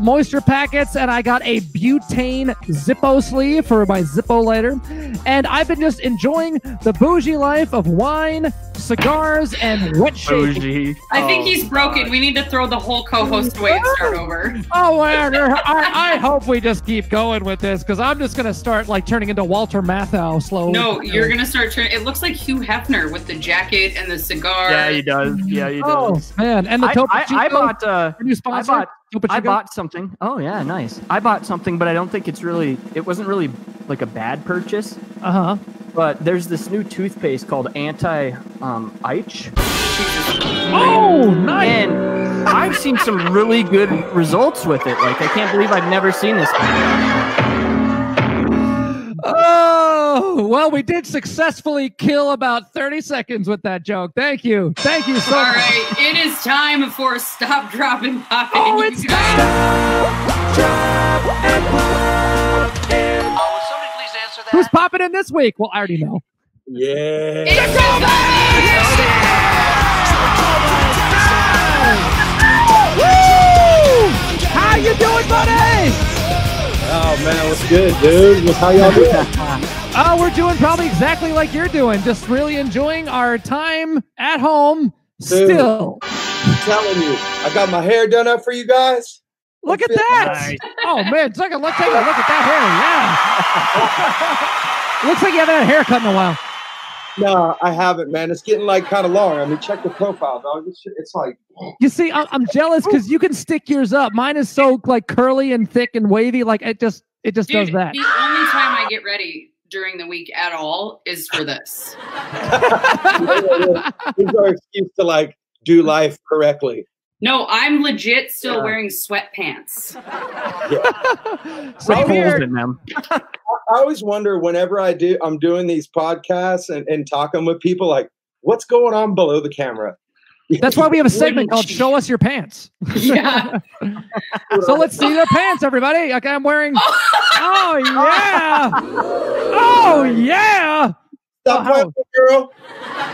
Speaker 6: moisture packets, and I got a butane Zippo sleeve for my Zippo lighter, and I've been just enjoying the bougie life of wine, cigars, and wet shaking.
Speaker 2: I think he's broken. We need to throw the whole co-host away and start over.
Speaker 6: Oh, I hope we just keep going with this because I'm just gonna start like turning into Walter Matthau slowly.
Speaker 2: No, you're gonna start turning. It looks like Hugh Hefner with the jacket and the cigar.
Speaker 7: Yeah, he does. Yeah, he does.
Speaker 6: Oh man, and the Topo Chico.
Speaker 7: I bought something. Oh yeah, nice. I bought something, but I don't think it wasn't really like a bad purchase. But there's this new toothpaste called Anti-Itch.
Speaker 6: Oh, nice!
Speaker 7: And I've seen some really good results with it. Like, I can't believe I've never seen this before.
Speaker 6: Oh, well, we did successfully kill about 30 seconds with that joke. Thank you. Thank you so much.
Speaker 2: All right, it is time for Stop, Drop, and Pop.
Speaker 6: Oh, it's time!
Speaker 5: Stop, drop, and pop.
Speaker 4: Will somebody please answer that?
Speaker 6: Who's popping in this week? Well, I already know.
Speaker 1: Yeah.
Speaker 6: Woo! How you doing, buddy?
Speaker 1: Oh man, what's good, dude? How y'all doing?
Speaker 6: Oh, we're doing probably exactly like you're doing. Just really enjoying our time at home.
Speaker 1: Dude,
Speaker 6: still.
Speaker 1: I'm telling you, I got my hair done up for you guys.
Speaker 6: Look at that!
Speaker 7: Nice.
Speaker 6: Oh man, take a look at that hair. Yeah. Looks like you haven't had a haircut in a while.
Speaker 1: No, I haven't, man. It's getting like kind of long. I mean, check the profile, dog. It's like.
Speaker 6: You see, I'm jealous because you can stick yours up. Mine is so like curly and thick and wavy. Like it just
Speaker 2: Dude,
Speaker 6: does that.
Speaker 2: The only time I get ready during the week at all is for this.
Speaker 1: It's our excuse to like do life correctly.
Speaker 2: No, I'm legit still wearing sweatpants.
Speaker 6: So here,
Speaker 1: I always wonder whenever I'm doing these podcasts and talking with people, like, what's going on below the camera?
Speaker 6: that's why we have a segment called "Show Us Your Pants."
Speaker 2: Yeah.
Speaker 6: So let's see their pants, everybody. Okay, I'm wearing. Oh yeah! Oh yeah!
Speaker 1: Stop playing, girl.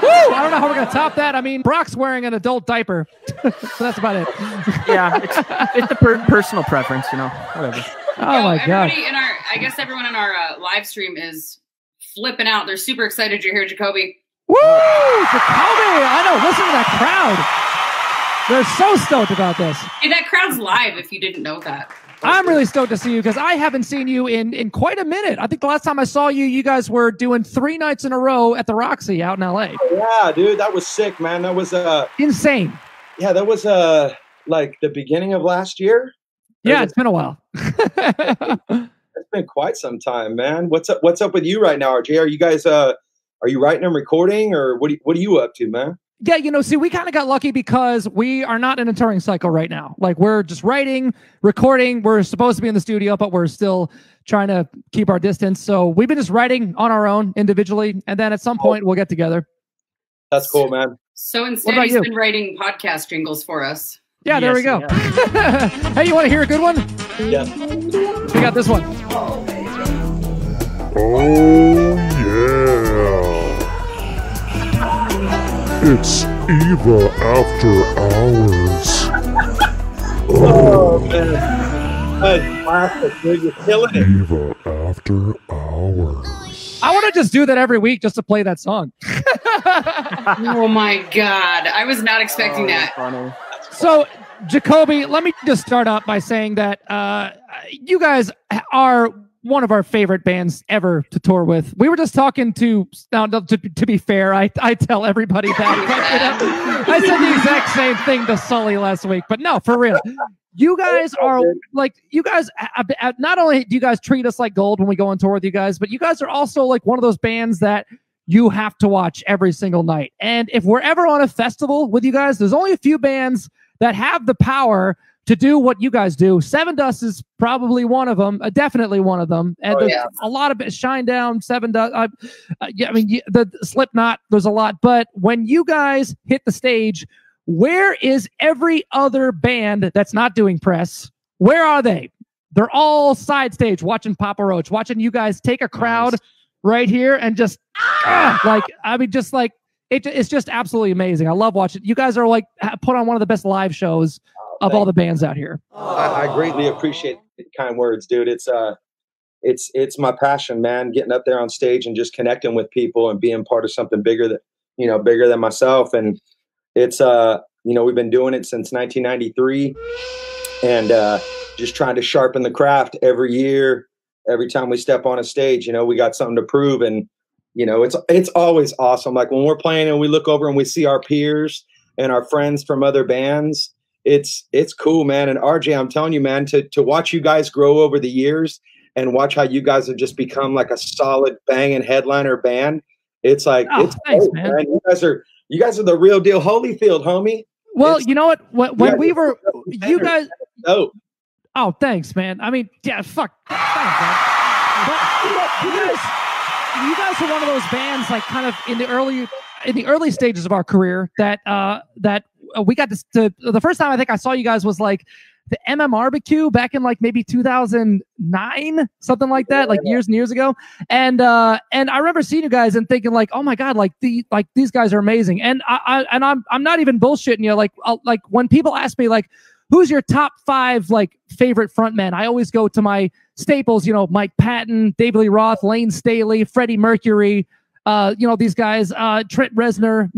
Speaker 6: Woo! I don't know how we're gonna top that. I mean, Brock's wearing an adult diaper, so that's about it.
Speaker 7: Yeah, it's a personal preference, you know. Whatever.
Speaker 6: Oh my god!
Speaker 2: I guess everyone in our live stream is flipping out. They're super excited you're here, Jacoby.
Speaker 6: Woo! Jacoby! I know. Listen to that crowd. They're so stoked about this.
Speaker 2: Hey, that crowd's live. If you didn't know that.
Speaker 6: I'm really stoked to see you because I haven't seen you in quite a minute. I think the last time I saw you, you guys were doing 3 nights in a row at the Roxy out in LA.
Speaker 1: Yeah, dude, that was sick, man. That was
Speaker 6: insane.
Speaker 1: Yeah, that was like the beginning of last year.
Speaker 6: Yeah, it's been a while.
Speaker 1: It's been quite some time, man. What's up with you right now, RJ? Are you guys are you writing and recording, or what are you up to, man?
Speaker 6: Yeah, see, we kind of got lucky because we are not in a touring cycle right now. Like, we're just writing, recording. We're supposed to be in the studio, but we're still trying to keep our distance. So we've been just writing on our own individually, and then at some point we'll get together.
Speaker 1: That's cool, man.
Speaker 2: So instead, he's been writing podcast jingles for us.
Speaker 6: Yeah, there we go. Hey, you want to hear a good one?
Speaker 1: Yeah.
Speaker 6: We got this one.
Speaker 3: Oh, yeah. It's Eva After Hours.
Speaker 1: Oh, man. That's classic, dude. You're killing it.
Speaker 3: Eva After Hours.
Speaker 6: I want to just do that every week just to play that song.
Speaker 2: Oh, my God. I was not expecting that.
Speaker 7: Funny.
Speaker 6: So, Jacoby, let me just start out by saying that you guys are one of our favorite bands ever to tour with. We were just talking to be fair, I tell everybody that. I said the exact same thing to Sully last week, but no, for real. You guys are like, not only do you guys treat us like gold when we go on tour with you guys, but you guys are also like one of those bands that you have to watch every single night. And if we're ever on a festival with you guys, there's only a few bands that have the power to do what you guys do. Seven Dust is probably one of them, definitely one of them. And there's a lot of Shine Down, Seven Dust. Yeah, I mean, the Slipknot, there's a lot. But when you guys hit the stage, where is every other band that's not doing press? Where are they? They're all side stage watching Papa Roach, watching you guys take a crowd right here and just it's just absolutely amazing. I love watching. You guys are like put on one of the best live shows of all the bands out here.
Speaker 1: I greatly appreciate the kind words, dude. It's my passion, man. Getting up there on stage and just connecting with people and being part of something bigger than myself. And it's we've been doing it since 1993, and just trying to sharpen the craft every year. Every time we step on a stage, we got something to prove, and it's always awesome. Like when we're playing and we look over and we see our peers and our friends from other bands, it's cool, man. And RJ, I'm telling you, man, to watch you guys grow over the years and watch how you guys have just become like a solid banging headliner band. It's like, it's
Speaker 6: thanks,
Speaker 1: cool, man. You guys are the real deal. Holyfield, homie.
Speaker 6: Well, you know what? When we were, you guys.
Speaker 1: Oh,
Speaker 6: thanks, man. I mean, yeah, fuck. Thanks, man. But you guys are one of those bands, like kind of in the early stages of our career that we got to the first time I think I saw you guys was like the MM back in like maybe 2009, something like that, like years and years ago. And I remember seeing you guys and thinking like, oh my God, like these guys are amazing. And I'm not even bullshitting you. Like when people ask me like, who's your top 5 like favorite frontmen? I always go to my staples, Mike Patton, David Lee Roth, Lane Staley, Freddie Mercury, these guys, Trent Reznor,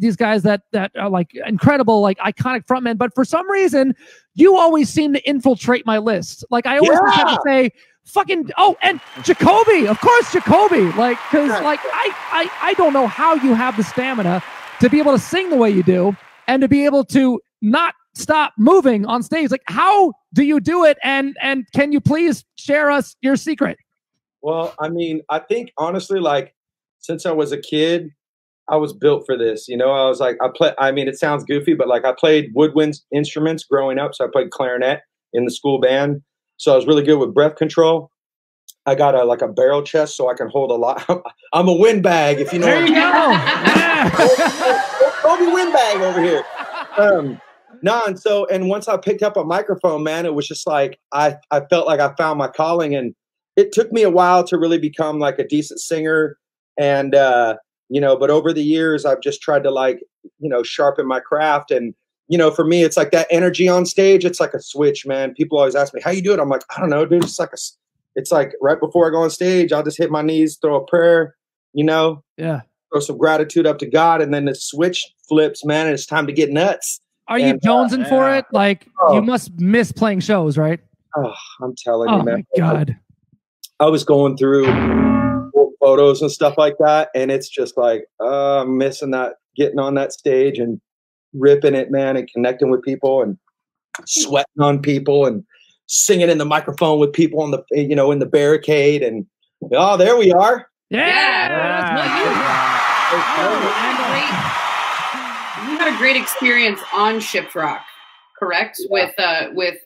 Speaker 6: these guys that are like incredible, like iconic frontmen. But for some reason, you always seem to infiltrate my list. Like I always have to say, and Jacoby, of course, Jacoby. Like, cause like I don't know how you have the stamina to be able to sing the way you do and to be able to not stop moving on stage. Like, how do you do it? And can you please share us your secret?
Speaker 1: Well, I mean, I think honestly, like since I was a kid, I was built for this. I was like, it sounds goofy, but like I played woodwind instruments growing up. So I played clarinet in the school band. So I was really good with breath control. I got a barrel chest so I can hold a lot. I'm a windbag, if you know.
Speaker 6: There you go.
Speaker 1: Kobe windbag over here. And once I picked up a microphone, man, it was just like I felt like I found my calling, and it took me a while to really become like a decent singer. And but over the years I've just tried to sharpen my craft. And for me, it's like that energy on stage. It's like a switch, man. People always ask me, how you do it? I'm like, I don't know, dude. It's like right before I go on stage, I'll just hit my knees, throw a prayer, throw some gratitude up to God, and then the switch flips, man, and it's time to get nuts.
Speaker 6: Are you jonesing for it? Like, you must miss playing shows, right?
Speaker 1: Oh, I'm telling you, man.
Speaker 6: Oh, my God.
Speaker 1: I was going through old photos and stuff like that, and it's just like, I'm missing that, getting on that stage and ripping it, man, and connecting with people and sweating on people and singing in the microphone with people in the barricade. And, there we
Speaker 2: You had a great experience on Shiprock, correct? Yeah. With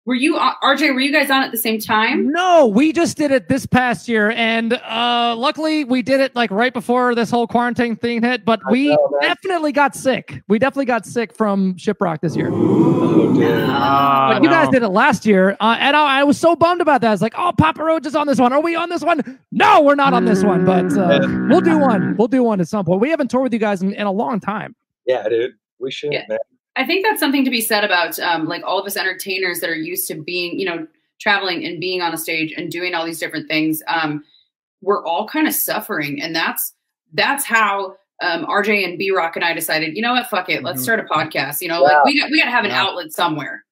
Speaker 2: were you RJ? Were you guys on at the same time?
Speaker 6: No, we just did it this past year, and luckily we did it like right before this whole quarantine thing hit. But we definitely got sick. We definitely got sick from Shiprock this year.
Speaker 1: Oh, dude.
Speaker 6: But you guys did it last year, and I was so bummed about that. I was like, "Oh, Papa Roach is on this one. Are we on this one? No, we're not on this one. But we'll do one. We'll do one at some point. We haven't toured with you guys in a long time.
Speaker 1: Yeah, dude, we should, man.
Speaker 2: I think that's something to be said about like all of us entertainers that are used to being, traveling and being on a stage and doing all these different things. We're all kind of suffering, and that's how RJ and B-Rock and I decided, you know what, fuck it, let's start a podcast. Like we got to have an outlet somewhere.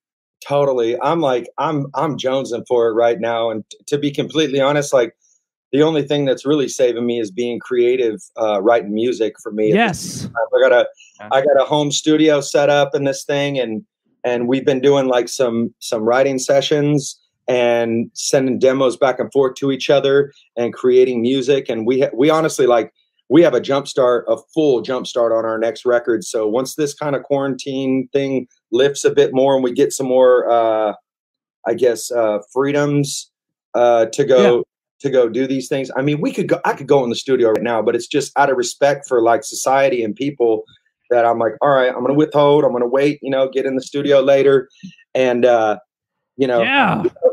Speaker 1: Totally. I'm jonesing for it right now, and to be completely honest, like the only thing that's really saving me is being creative, writing music for me.
Speaker 6: Yes.
Speaker 1: I got a home studio set up in this thing, and we've been doing like some writing sessions and sending demos back and forth to each other and creating music. And we honestly we have a full jump start on our next record. So once this kind of quarantine thing lifts a bit more and we get some more, freedoms to go do these things. I mean, I could go in the studio right now, but it's just out of respect for like society and people that I'm like, all right, I'm going to withhold. I'm going to wait, get in the studio later. And,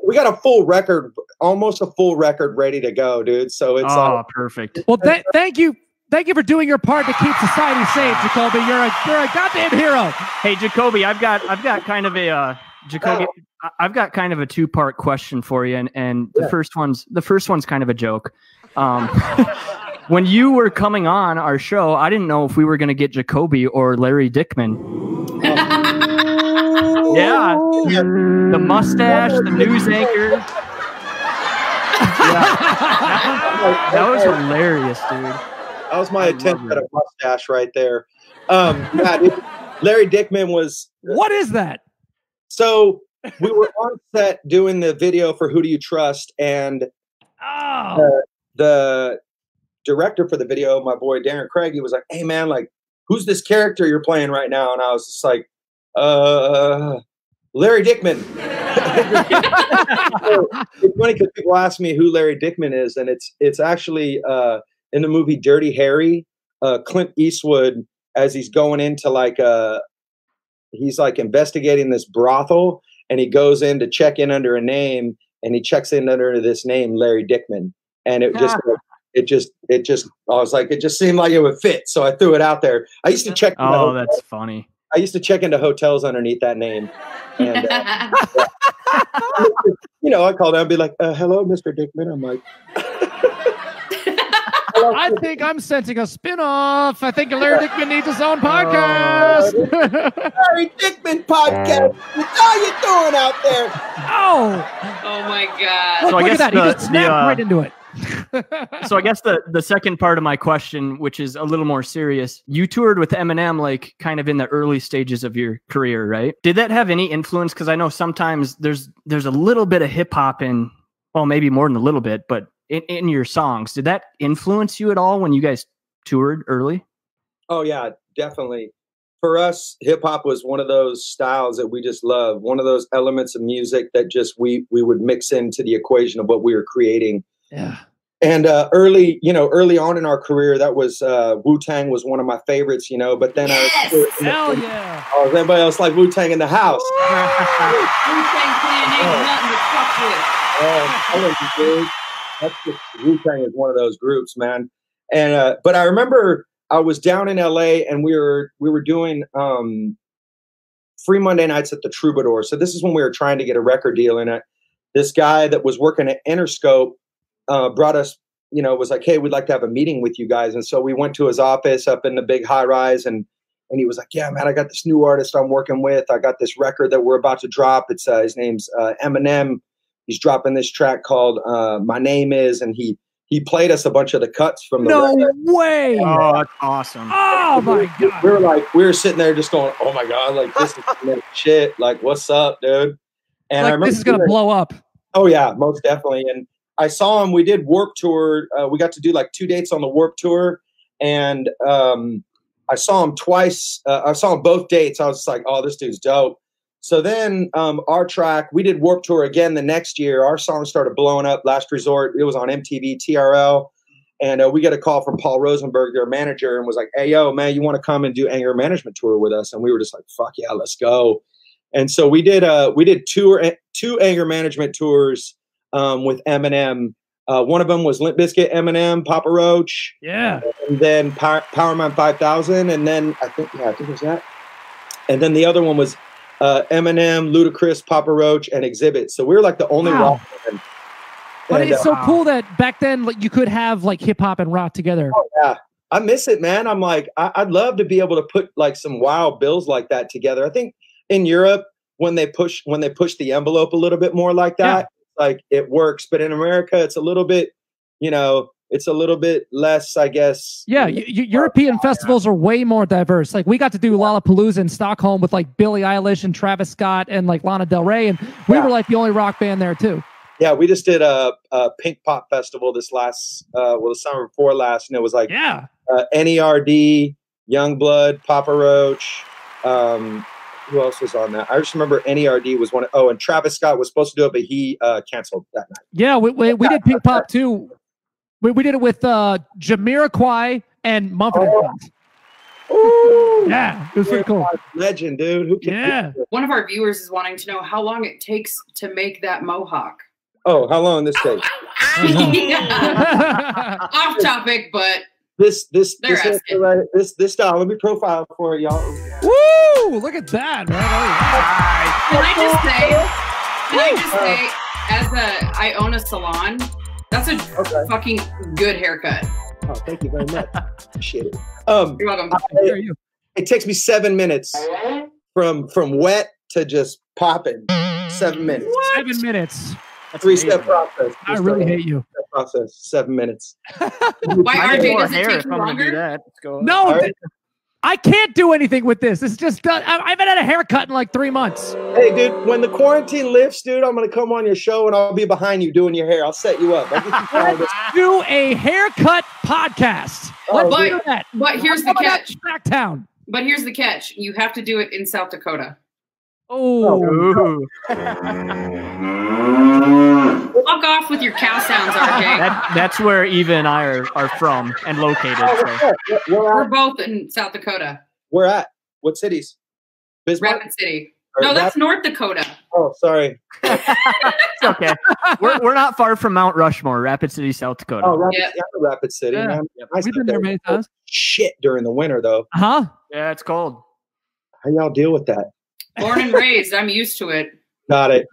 Speaker 1: we got a full record, almost a full record ready to go, dude. So it's
Speaker 7: perfect.
Speaker 6: Well, thank you. Thank you for doing your part to keep society safe, Jacoby. You're a goddamn hero.
Speaker 7: Hey, Jacoby, I've got kind of a I've got kind of a two-part question for you, and the first one's kind of a joke. When you were coming on our show, I didn't know if we were going to get Jacoby or Larry Dickman. Yeah, the mustache, the news anchor. That was hilarious, dude.
Speaker 1: That was my attempt at a mustache right there. Larry Dickman was.
Speaker 6: What is that?
Speaker 1: So we were on set doing the video for Who Do You Trust, and the director for the video, my boy Darren Craig, he was like, "Hey man, like, who's this character you're playing right now?" And I was just like, Larry Dickman. So, it's funny because people ask me who Larry Dickman is, and it's actually in the movie Dirty Harry, Clint Eastwood, as he's going into he's like investigating this brothel, and he goes in to check in under a name, and he checks in under this name, Larry Dickman. And it just, I was like, it just seemed like it would fit. So I threw it out there. I used to check.
Speaker 7: Oh, that's funny.
Speaker 1: I used to check into hotels underneath that name. And, I called out and be like, hello, Mr. Dickman. I'm like,
Speaker 6: I think I'm sensing a spin-off. I think Larry Dickman needs his own podcast.
Speaker 1: Larry Dickman podcast. What's all you doing out there?
Speaker 2: Oh my God.
Speaker 6: Look at that. He just snapped right into it.
Speaker 7: So I guess the second part of my question, which is a little more serious, you toured with Eminem like kind of in the early stages of your career, right? Did that have any influence? Because I know sometimes there's a little bit of hip hop in, well, maybe more than a little bit, but in your songs, did that influence you at all when you guys toured early?
Speaker 1: Oh yeah, definitely. For us, hip hop was one of those styles that we just love. One of those elements of music that just we would mix into the equation of what we were creating.
Speaker 6: Yeah.
Speaker 1: And early on in our career, that was Wu-Tang was one of my favorites, but then
Speaker 6: hell yeah.
Speaker 1: Oh, everybody else like Wu-Tang in the house.
Speaker 2: Wu-Tang Clan ain't nothing to fuck with.
Speaker 1: That's just, Wu-Tang is one of those groups, man. And but I remember I was down in LA and we were doing free Monday nights at the Troubadour. So this is when we were trying to get a record deal in it. This guy that was working at Interscope brought us, was like, hey, we'd like to have a meeting with you guys. And so we went to his office up in the big high rise, and he was like, yeah, man, I got this new artist I'm working with. I got this record that we're about to drop. It's his name's Eminem. He's dropping this track called My Name Is, and he played us a bunch of the cuts from the record.
Speaker 6: Way.
Speaker 7: Oh, that's awesome.
Speaker 6: Oh my God.
Speaker 1: We were sitting there just going, oh my God, like this is shit. Like, what's up, dude? And I remember
Speaker 6: this is gonna blow up.
Speaker 1: Oh yeah, most definitely. And I saw him. We did Warped Tour. We got to do like 2 dates on the Warped Tour, and I saw him twice. I saw him both dates. I was just like, oh, this dude's dope. So then our track, we did Warped Tour again the next year. Our song started blowing up. Last Resort, it was on MTV, TRL. And we got a call from Paul Rosenberg, their manager, and was like, hey, yo, man, you want to come and do Anger Management Tour with us? And we were just like, fuck yeah, let's go. And so we did two Anger Management tours with Eminem. One of them was Limp Bizkit, Eminem, Papa Roach.
Speaker 6: Yeah.
Speaker 1: And then Power Man 5000. And then I think it was that. And then the other one was Eminem, Ludacris, Papa Roach, and Exhibit. So we were like the only rock band.
Speaker 6: But it's so cool that back then, like, you could have like hip hop and rock together.
Speaker 1: Oh, yeah. I miss it, man. I'm like, I'd love to be able to put like some wild bills like that together. I think in Europe, when they push the envelope a little bit more like that, like it works. But in America, it's a little bit, it's a little bit less, I guess.
Speaker 6: Yeah, European festivals are way more diverse. Like we got to do Lollapalooza in Stockholm with like Billie Eilish and Travis Scott and like Lana Del Rey, and we were like the only rock band there too.
Speaker 1: Yeah, we just did a Pink Pop Festival this last, the summer before last, and it was like NERD, Youngblood, Papa Roach. Who else was on that? I just remember NERD was one. And Travis Scott was supposed to do it, but he canceled that night.
Speaker 6: Yeah, we did Pink Pop too. We did it with Jamiroquai and Mumford & Sons.
Speaker 1: Ooh,
Speaker 6: yeah, it was pretty cool.
Speaker 1: Legend, dude. Who can
Speaker 2: One of our viewers is wanting to know how long it takes to make that mohawk.
Speaker 1: Oh, how long this takes?
Speaker 2: Off topic, but
Speaker 1: this style. Let me profile for it, y'all.
Speaker 6: Woo! Look at that, man.
Speaker 2: Can I just say, I own a salon. That's a fucking good haircut.
Speaker 1: Oh, thank you very much. Appreciate it.
Speaker 2: You're welcome.
Speaker 1: It takes me 7 minutes from wet to just popping. 7 minutes.
Speaker 6: What? 7 minutes.
Speaker 1: That's 3-step process.
Speaker 6: I really hate you.
Speaker 1: Process 7 minutes.
Speaker 2: Why RJ does it take you longer?
Speaker 6: No, I can't do anything with this. It's just I haven't had a haircut in like 3 months.
Speaker 1: Hey, dude, when the quarantine lifts, dude, I'm gonna come on your show and I'll be behind you doing your hair. I'll set you up.
Speaker 6: Let's do a haircut podcast. Let's do that.
Speaker 2: But here's the catch.
Speaker 6: Smackdown.
Speaker 2: But here's the catch. You have to do it in South Dakota.
Speaker 6: Oh.
Speaker 2: Fuck off with your cow sounds, RJ.
Speaker 7: That's where Eva and I are from and located. So.
Speaker 2: We're both in South Dakota.
Speaker 1: Where at? What cities? Bismarck?
Speaker 2: Rapid City. No, that's North Dakota.
Speaker 1: Oh, sorry.
Speaker 7: It's okay. We're not far from Mount Rushmore, Rapid City, South Dakota.
Speaker 1: Oh, Rapid City, man.
Speaker 6: We've been there many times.
Speaker 1: Shit during the winter, though.
Speaker 6: Huh?
Speaker 7: Yeah, it's cold.
Speaker 1: How y'all deal with that?
Speaker 2: Born and raised. I'm used to it.
Speaker 1: Got it.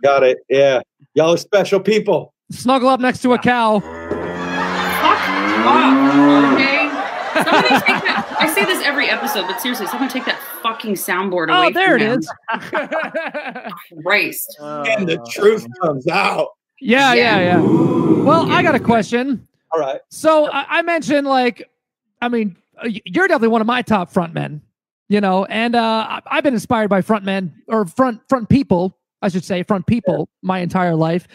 Speaker 1: Yeah. Y'all are special people.
Speaker 6: Snuggle up next to a cow.
Speaker 2: Fuck off, okay? Somebody take that. I say this every episode, but seriously, someone take that fucking soundboard away
Speaker 6: from there it
Speaker 2: him.
Speaker 6: is.
Speaker 2: Christ.
Speaker 1: And the truth comes out.
Speaker 6: Yeah. Well, I got a question.
Speaker 1: All right.
Speaker 6: So I mentioned, you're definitely one of my top frontmen. And I've been inspired by frontmen or front people, I should say, front people my entire life.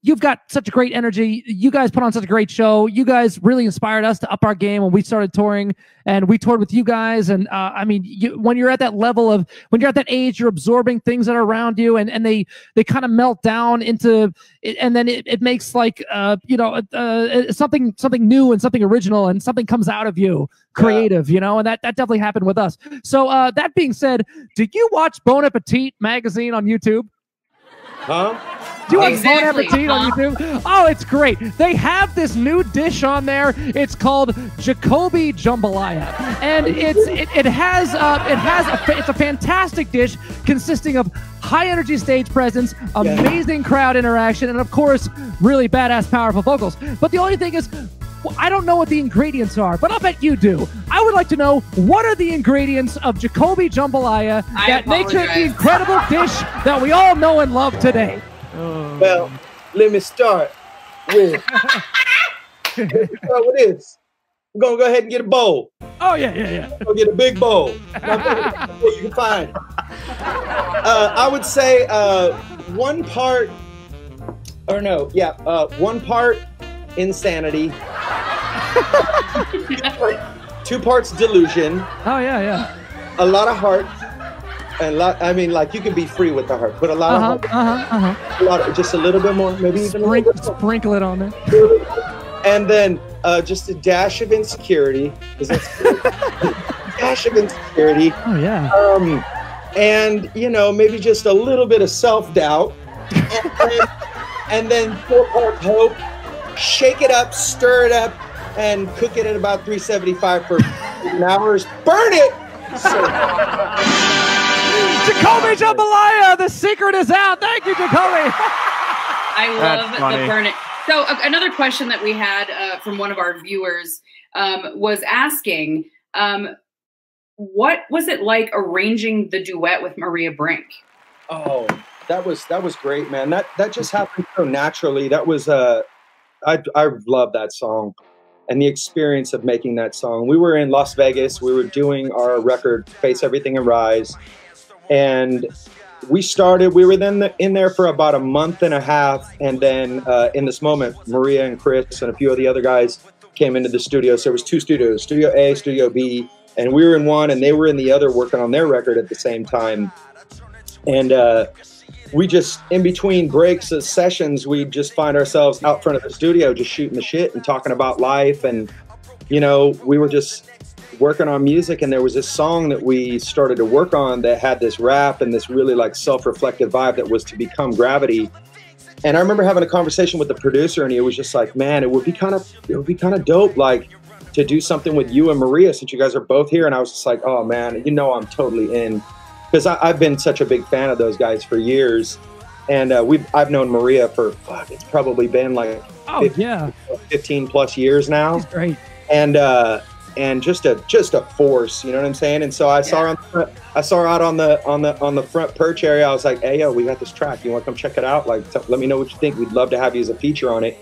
Speaker 6: You've got such a great energy. You guys put on such a great show. You guys really inspired us to up our game when we started touring, and we toured with you guys. And when you're at that level when you're at that age, you're absorbing things that are around you, and they kind of melt down into it, and then it makes something new and something original, and something comes out of you creative, and that definitely happened with us. So that being said, did you watch Bon Appetit magazine on YouTube?
Speaker 1: Huh?
Speaker 6: Do you want Bon Appetit on YouTube? Oh, it's great. They have this new dish on there. It's called Jacoby Jambalaya, and it's a fantastic dish consisting of high energy stage presence, amazing crowd interaction, and of course, really badass, powerful vocals. But the only thing is, I don't know what the ingredients are, but I'll bet you do. I would like to know, what are the ingredients of Jacoby Jambalaya that makes it the incredible dish that we all know and love today?
Speaker 1: Well, let me start with this. We're going to go ahead and get a bowl.
Speaker 6: Oh, yeah.
Speaker 1: Go get a big bowl. You can find. I would say 1 part, or no, 1 part insanity, 2 parts delusion.
Speaker 6: Oh yeah.
Speaker 1: A lot of heart. And I mean, like, you can be free with the heart. Put a lot of heart. A lot, just a little bit more, maybe even
Speaker 6: sprinkle it on there.
Speaker 1: And then just a dash of insecurity. Dash of insecurity.
Speaker 6: Oh yeah.
Speaker 1: And you know, maybe just a little bit of self-doubt. And then 4 parts hope. Shake it up, stir it up, and cook it at about 375 for 8 hours. Burn it.
Speaker 6: Jacoby Jambalaya, the secret is out. Thank you, Jacoby.
Speaker 2: I love the burn it. So another question that we had from one of our viewers was asking, what was it like arranging the duet with Maria Brink?
Speaker 1: Oh, that was great, man. That just happened so naturally. That was I love that song and the experience of making that song. We were in Las Vegas. We were doing our record, Face Everything and Rise. And we were then in there for about a month and a half. And then in this moment, Maria and Chris and a few of the other guys came into the studio. So there was 2 studios, Studio A, Studio B. And we were in one and they were in the other working on their record at the same time. And we just, in between breaks of sessions, we just find ourselves out front of the studio just shooting the shit and talking about life. And, you know, we were just working on music, and there was this song that we started to work on that had this rap and this really like self-reflective vibe that was to become Gravity. And I remember having a conversation with the producer, and he was just like, man, it would be kind of dope, like, to do something with you and Maria, since you guys are both here. And I was just like, oh man, you know, I'm totally in, because I've been such a big fan of those guys for years. And I've known Maria for, it's probably been like 15 plus years now.
Speaker 6: She's great.
Speaker 1: And just a force, you know what I'm saying? And so I saw her out on the front perch area. I was like, hey, yo, we got this track. You want to come check it out? Like, let me know what you think. We'd love to have you as a feature on it.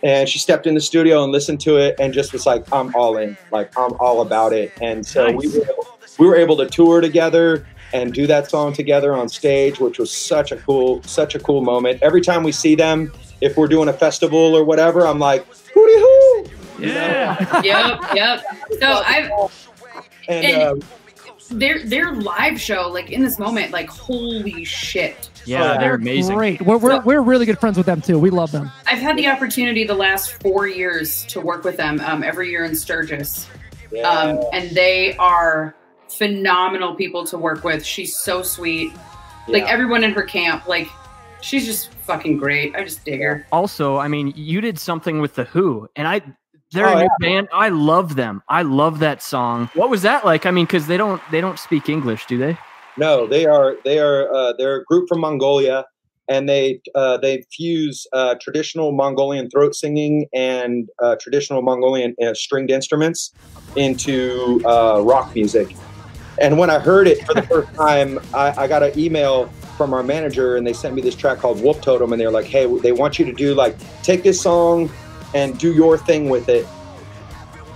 Speaker 1: And she stepped in the studio and listened to it and just was like, I'm all in. Like, I'm all about it. And so we were able to tour together and do that song together on stage, which was such a cool moment. Every time we see them, if we're doing a festival or whatever, I'm like, hooty hoo.
Speaker 6: Yeah.
Speaker 2: Yep. So and their live show, like in this moment, like holy shit.
Speaker 7: Yeah, they're amazing.
Speaker 6: Great. We're really good friends with them too. We love them.
Speaker 2: I've had the opportunity the last 4 years to work with them every year in Sturgis. And they are phenomenal people to work with. She's so sweet. Like everyone in her camp, like she's just fucking great. I just dig her.
Speaker 7: Also, I mean, you did something with The Who, and they're a new band. I love them. I love that song. What was that like? I mean, because they don't speak English, do they?
Speaker 1: No, they're a group from Mongolia, and they fuse traditional Mongolian throat singing and traditional Mongolian stringed instruments into rock music. And when I heard it for the first time, I got an email from our manager, and they sent me this track called Wolf Totem, and they're like, hey, they want you to do, like, take this song and do your thing with it.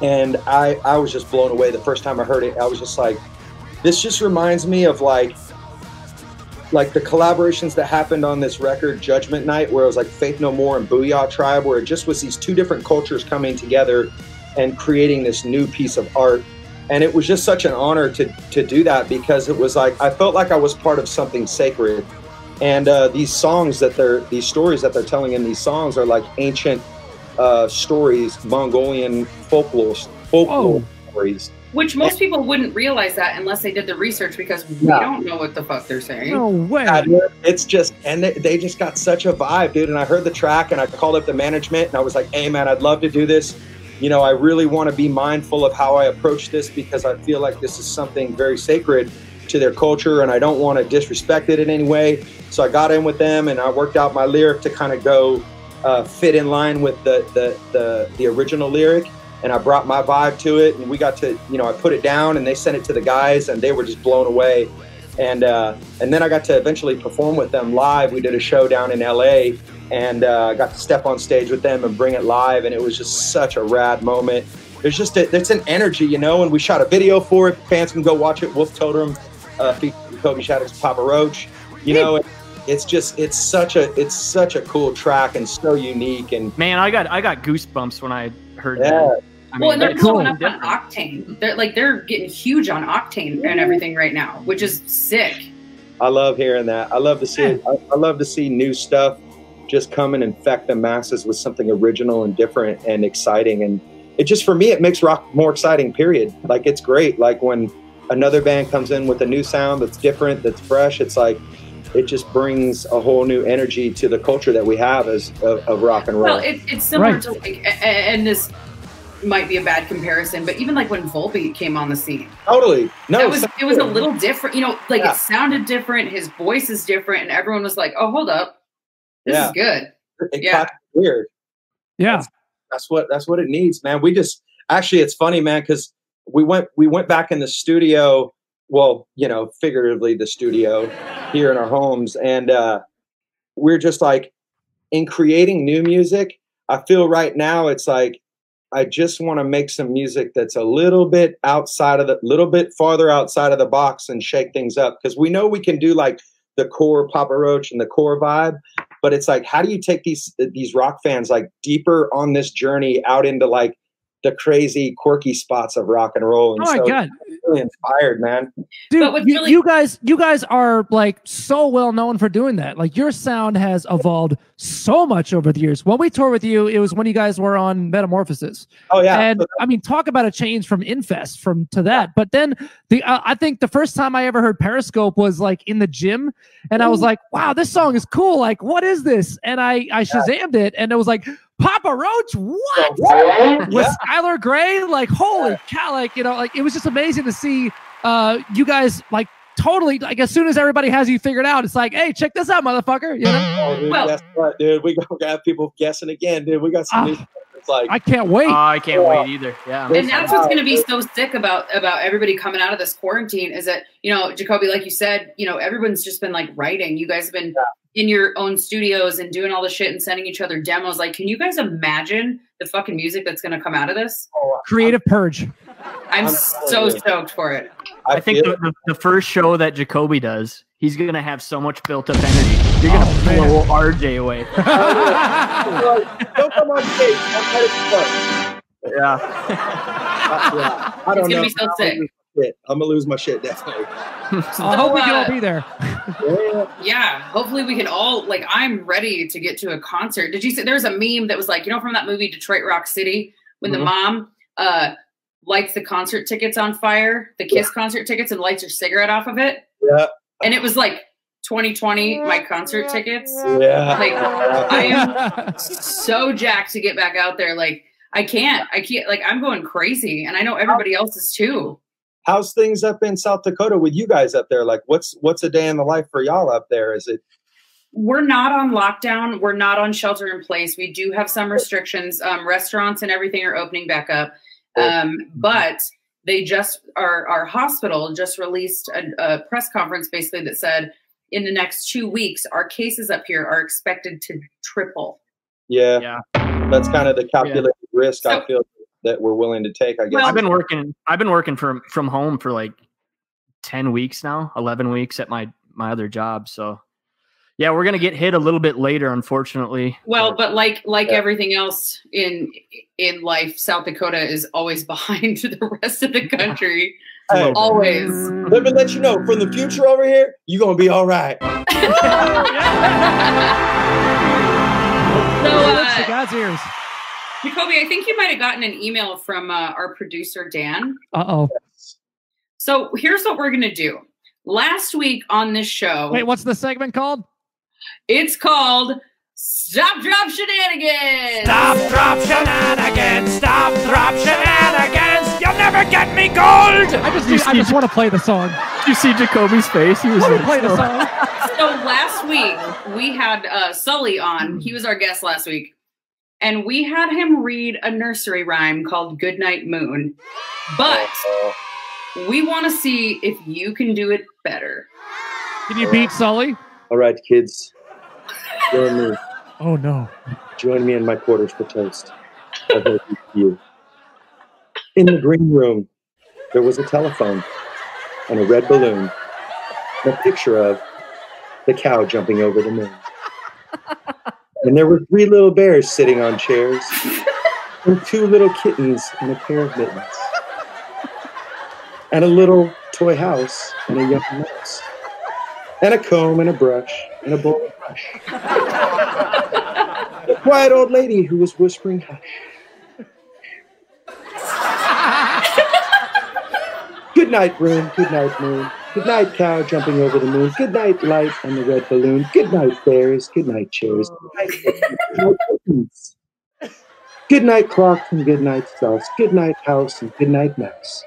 Speaker 1: And I was just blown away the first time I heard it. I was just like, this just reminds me of like the collaborations that happened on this record, Judgment Night, where it was like Faith No More and Booyah Tribe, where it just was these 2 different cultures coming together and creating this new piece of art. And it was just such an honor to do that, because it was like, I felt like I was part of something sacred. And these stories that they're telling in these songs are like ancient stories, Mongolian folklore stories.
Speaker 2: Which most people wouldn't realize that unless they did the research, because we don't know what the fuck they're saying.
Speaker 6: No way.
Speaker 1: It's just, and they just got such a vibe, dude. And I heard the track, and I called up the management, and I was like, hey man, I'd love to do this. You know, I really want to be mindful of how I approach this, because I feel like this is something very sacred to their culture, and I don't want to disrespect it in any way. So I got in with them, and I worked out my lyric to kind of go fit in line with the original lyric. And I brought my vibe to it, and we got to, you know, I put it down, and they sent it to the guys, and they were just blown away. And then I got to eventually perform with them live. We did a show down in LA, and I got to step on stage with them and bring it live, and it was just such a rad moment. There's just there's an energy, you know, and we shot a video for it. Fans can go watch it. Wolf Totem, featuring Jacoby Shaddix, Papa Roach. You know, it's such a cool track and so unique. And
Speaker 7: man, I got goosebumps when I heard that.
Speaker 2: Well, and they're blowing up on Octane. They're getting huge on Octane and everything right now, which is sick.
Speaker 1: I love hearing that. I love to see it. I love to see new stuff just come and infect the masses with something original and different and exciting. And it just, for me, it makes rock more exciting, period. Like, it's great. Like when another band comes in with a new sound that's different, that's fresh, it's like, it just brings a whole new energy to the culture that we have as of rock and roll.
Speaker 2: Well, it's similar to like, and this might be a bad comparison, but even like when Volbeat came on the scene.
Speaker 1: Totally. No,
Speaker 2: it was a little different, you know, like it sounded different, his voice is different, and everyone was like, oh, hold up. This is good.
Speaker 1: It weird.
Speaker 6: Yeah.
Speaker 1: That's what it needs, man. We just, actually, it's funny, man, because we went back in the studio, well, you know, figuratively the studio here in our homes, and we're just like, in creating new music, I feel right now it's like, I just want to make some music that's a little bit farther outside of the box and shake things up. Because we know we can do like the core Papa Roach and the core vibe, but it's like, how do you take these rock fans like deeper on this journey out into like the crazy quirky spots of rock and roll? And
Speaker 6: oh my God.
Speaker 1: Really inspired, man.
Speaker 6: Dude, you guys are like so well known for doing that. Like your sound has evolved so much over the years. When we toured with you, it was when you guys were on Metamorphosis.
Speaker 1: Oh yeah.
Speaker 6: And I mean, talk about a change from Infest to that. But then I think the first time I ever heard Periscope was like in the gym, and I was like, wow, this song is cool. Like, what is this? And I Shazammed it, and it was like, Papa Roach, what? With Skylar Grey, like, holy cow, like, you know, like, it was just amazing to see you guys, like, totally, like, as soon as everybody has you figured out, it's like, hey, check this out, motherfucker, you know?
Speaker 1: Oh, dude, guess what, dude? We gonna have people guessing again, dude. We got some new stuff. It's like,
Speaker 6: I can't wait.
Speaker 7: I can't wait either, yeah.
Speaker 2: And that's what's going to be so sick about everybody coming out of this quarantine is that, you know, Jacoby, like you said, you know, everyone's just been, like, writing. You guys have been in your own studios and doing all the shit and sending each other demos. Like, can you guys imagine the fucking music that's going to come out of this?
Speaker 6: Creative purge.
Speaker 2: I'm so stoked for it.
Speaker 7: I think the first show that Jacoby does, he's going to have so much built up energy. You're going to blow RJ away.
Speaker 1: Don't come on stage. I don't know.
Speaker 2: It's going to be so sick.
Speaker 1: I'm going to lose my shit, definitely.
Speaker 6: I hope we can all be there.
Speaker 2: Yeah, hopefully we can all, like, I'm ready to get to a concert. Did you see, there's a meme that was like, you know, from that movie Detroit Rock City, when the mom lights the concert tickets on fire, the Kiss concert tickets, and lights her cigarette off of it?
Speaker 1: Yeah.
Speaker 2: And it was like 2020, my concert tickets.
Speaker 1: Yeah.
Speaker 2: Like, I am so jacked to get back out there. Like, I can't, like, I'm going crazy, and I know everybody else is too.
Speaker 1: How's things up in South Dakota with you guys up there? Like, what's a day in the life for y'all up there? Is it?
Speaker 2: We're not on lockdown. We're not on shelter in place. We do have some restrictions. Restaurants and everything are opening back up. But they just, our hospital just released a press conference basically that said in the next 2 weeks, our cases up here are expected to triple.
Speaker 1: Yeah. That's kind of the calculated risk I feel that we're willing to take, I guess.
Speaker 7: Well, I've been working from home for like 10 weeks now, 11 weeks at my other job. So yeah, we're going to get hit a little bit later, unfortunately.
Speaker 2: Well, but like everything else in life, South Dakota is always behind the rest of the country.
Speaker 1: Hey,
Speaker 2: always.
Speaker 1: Let me let you know, from the future over here, you're going to be all right.
Speaker 6: So, God's ears.
Speaker 2: Jacoby, I think you might have gotten an email from our producer, Dan.
Speaker 6: Uh-oh.
Speaker 2: So here's what we're going to do. Last week on this show...
Speaker 6: Wait, what's the segment called?
Speaker 2: It's called Stop, Drop, Shenanigans!
Speaker 5: Stop, drop, shenanigans! Stop, drop, shenanigans! You'll never get me gold!
Speaker 6: I just want to play the song.
Speaker 7: Did you see Jacoby's face? He was
Speaker 6: I want to play the song.
Speaker 2: So last week, we had Sully on. He was our guest last week. And we had him read a nursery rhyme called Goodnight Moon. But we want to see if you can do it better.
Speaker 6: Can you beat Sully?
Speaker 1: All right, kids. Join me.
Speaker 6: Oh, no.
Speaker 1: Join me in my quarters for toast. I hope you. In the green room, there was a telephone and a red balloon. And a picture of the cow jumping over the moon. And there were 3 little bears sitting on chairs. and 2 little kittens and a pair of mittens, and a little toy house and a young mouse, and a comb and a brush and a bowl of brush. A quiet old lady who was whispering hush. Good night, room. Good night, moon. Good night, cow jumping over the moon. Good night, light on the red balloon. Good night, bears. Good night, chairs. Good night, kittens. Good night, clocks and good night sauce. Good night, house and good night, mouse.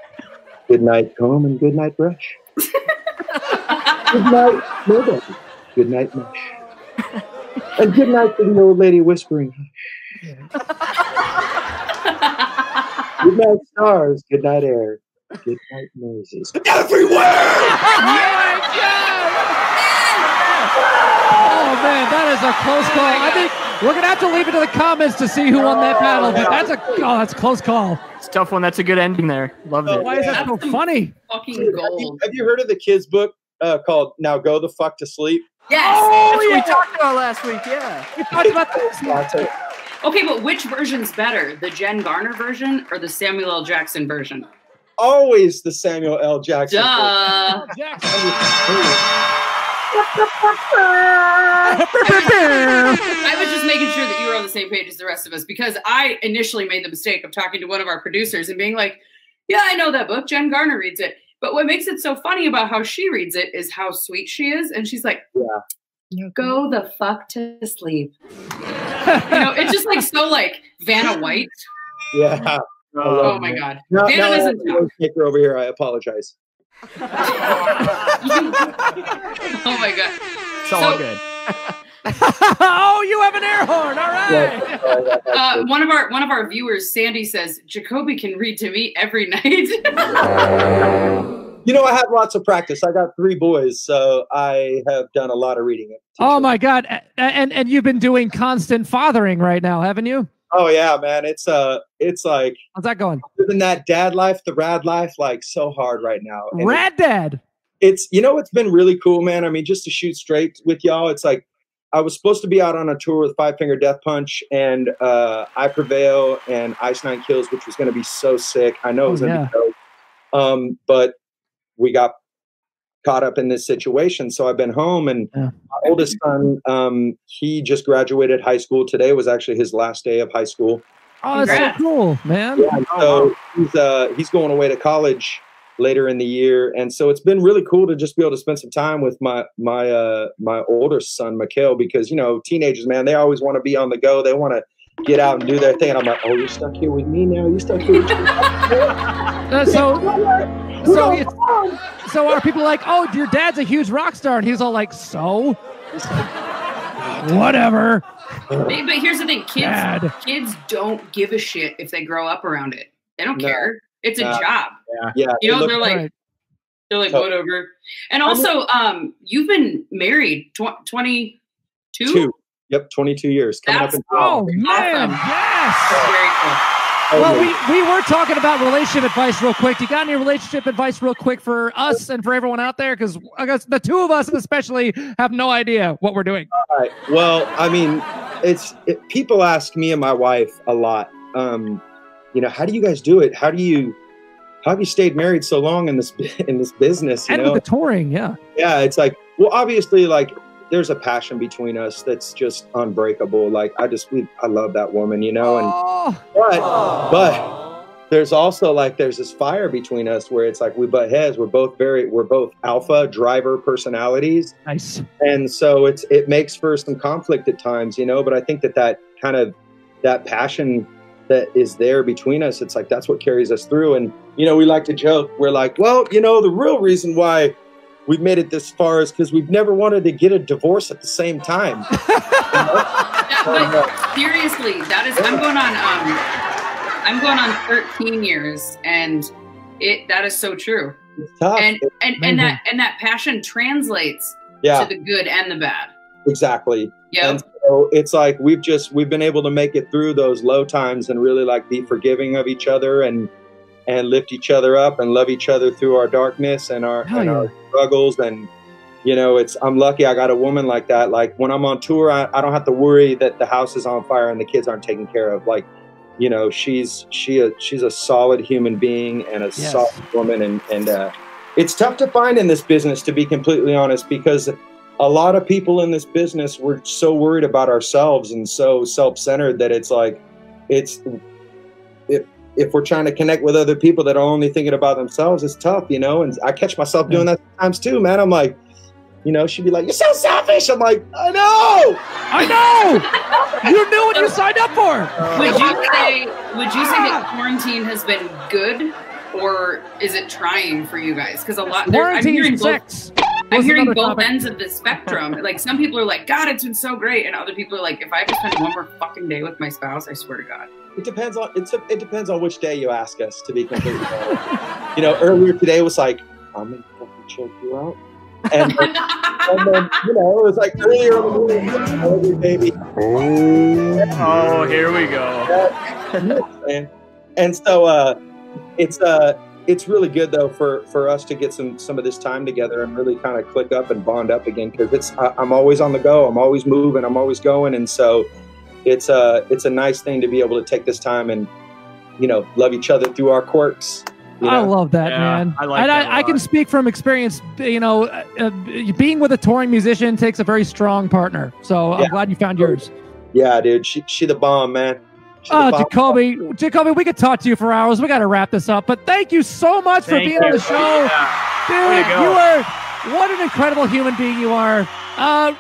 Speaker 1: Good night, comb and good night, brush. Good night, nobody. Good night, mush. And good night to the old lady whispering hush. Good night, stars. Good night, air. Good night, noises. Everywhere!
Speaker 6: Oh man, that is a close call. I think we're gonna have to leave it to the comments to see who won that battle. But that's a that's a close call.
Speaker 7: It's a tough one. That's a good ending there. Loved it.
Speaker 6: Why is that so funny?
Speaker 2: Fucking gold.
Speaker 1: Have you heard of the kids' book called "Now Go the Fuck to Sleep"?
Speaker 2: Yes.
Speaker 7: That's
Speaker 6: Oh,
Speaker 7: what we talked about last week. Yeah.
Speaker 6: We talked about this.
Speaker 2: Okay, but which version's better? The Jen Garner version or the Samuel L. Jackson version?
Speaker 1: Always the Samuel L. Jackson.
Speaker 2: Duh. I was just making sure that you were on the same page as the rest of us because I initially made the mistake of talking to one of our producers and being like, yeah, I know that book. Jen Garner reads it. But what makes it so funny about how she reads it is how sweet she is. And she's like, go the fuck to sleep. It's just like so like Vanna White.
Speaker 1: Yeah.
Speaker 2: Oh my God.
Speaker 1: Now
Speaker 2: Vanna doesn't talk.
Speaker 1: Taker over here. I apologize.
Speaker 2: Oh my God.
Speaker 7: It's all good.
Speaker 6: Oh, you have an air horn. All right.
Speaker 2: One of our viewers, Sandy, says Jacoby can read to me every night.
Speaker 1: I have lots of practice. I got 3 boys, so I have done a lot of reading.
Speaker 6: Oh my God. And you've been doing constant fathering right now, haven't you?
Speaker 1: Oh yeah, man. It's like,
Speaker 6: how's that going?
Speaker 1: Living that dad life, the rad life, like so hard right now. And
Speaker 6: Rad dad.
Speaker 1: It's it's been really cool, man. I mean, just to shoot straight with y'all, it's like I was supposed to be out on a tour with 5 Finger Death Punch and I Prevail and Ice Nine Kills, which was going to be so sick. I know it was going to be dope. But we got caught up in this situation. So I've been home, and my oldest son, he just graduated high school. Today was actually his last day of high school.
Speaker 6: Oh, that's so cool, man.
Speaker 1: Yeah, so he's going away to college later in the year, and so it's been really cool to just be able to spend some time with my older son, Mikhail, because teenagers, man, they always want to be on the go. They want to get out and do their thing. And I'm like, oh, you're stuck here with me now. You're stuck here with me.
Speaker 6: So are people like, oh, your dad's a huge rock star? And he's all like, so? Whatever.
Speaker 2: But here's the thing. Kids don't give a shit if they grow up around it. They don't care. It's a job.
Speaker 1: Yeah.
Speaker 2: They're like, whatever. And also, you've been married 22?
Speaker 1: Yep, 22 years. Coming up in
Speaker 6: man,
Speaker 2: awesome.
Speaker 6: Yes.
Speaker 2: That's very cool.
Speaker 6: Well, we were talking about relationship advice real quick. You got any relationship advice real quick for us and for everyone out there? Because I guess the 2 of us especially have no idea what we're doing.
Speaker 1: All right. Well, I mean, people ask me and my wife a lot, how do you guys do it? How have you stayed married so long in this business?
Speaker 6: And with the touring, yeah.
Speaker 1: Yeah, it's like, well, obviously, like, there's a passion between us that's just unbreakable. Like, I love that woman, and but there's also like, there's this fire between us where it's like we butt heads. We're both alpha driver personalities.
Speaker 6: Nice. And
Speaker 1: so it makes for some conflict at times, but I think that kind of that passion that is there between us, it's like, that's what carries us through. And, we like to joke. We're like, well, the real reason why we've made it this far is because we've never wanted to get a divorce at the same time.
Speaker 2: But seriously, I'm going on 13 years, and that is so true.
Speaker 1: It's tough.
Speaker 2: And that passion translates to the good and the bad.
Speaker 1: Exactly.
Speaker 2: Yeah.
Speaker 1: And so it's like we've been able to make it through those low times and really like be forgiving of each other and lift each other up and love each other through our darkness and our struggles. And I'm lucky I got a woman like that. Like when I'm on tour, I don't have to worry that the house is on fire and the kids aren't taken care of. Like you know, she's a solid human being and a solid woman, and it's tough to find in this business, to be completely honest, because a lot of people in this business, we're so worried about ourselves and so self-centered that it's like, if we're trying to connect with other people that are only thinking about themselves, it's tough, you know. And I catch myself doing that sometimes too, man. I'm like, you know, she'd be like, "You're so selfish." I'm like, I know.
Speaker 6: You knew what you signed up for.
Speaker 2: Would you say that quarantine has been good, or is it trying for you guys? Because I'm hearing both ends of the spectrum. Like, some people are like, "God, it's been so great," and other people are like, "If I have to spend one more fucking day with my spouse, I swear to God."
Speaker 1: It depends on which day you ask us, to be completely honest. You know, earlier today was like, "I'm gonna fucking choke you out," and then, you know, it was like earlier in the morning, baby.
Speaker 7: Oh, here we go.
Speaker 1: And so it's really good though for us to get some of this time together and really kind of click up and bond up again, because I'm always on the go, I'm always moving, I'm always going, and so it's a nice thing to be able to take this time and, you know, love each other through our quirks. You know?
Speaker 6: I love that, man. I can speak from experience. You know, being with a touring musician takes a very strong partner. So I'm glad you found yours.
Speaker 1: Yeah, dude. She the bomb, man.
Speaker 6: Jacoby, we could talk to you for hours. We got to wrap this up. But thank you so much for being on the show. Dude, what an incredible human being you are.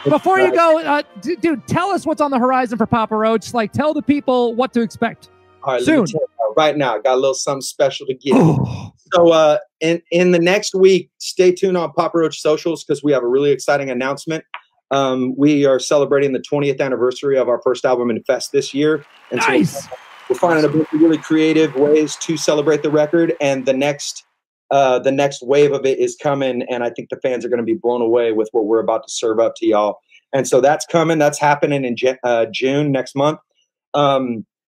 Speaker 6: Before you go, dude, tell us what's on the horizon for Papa Roach. Like, tell the people what to expect.
Speaker 1: All right,
Speaker 6: soon.
Speaker 1: Let me tell you right now, I got a little something special to give you. So in the next week, stay tuned on Papa Roach socials, because we have a really exciting announcement. We are celebrating the 20th anniversary of our first album in Fest this year. And
Speaker 6: nice.
Speaker 1: So we're finding a bunch of really creative ways to celebrate the record, and the next wave of it is coming, and I think the fans are going to be blown away with what we're about to serve up to y'all. And so that's coming. That's happening in June next month.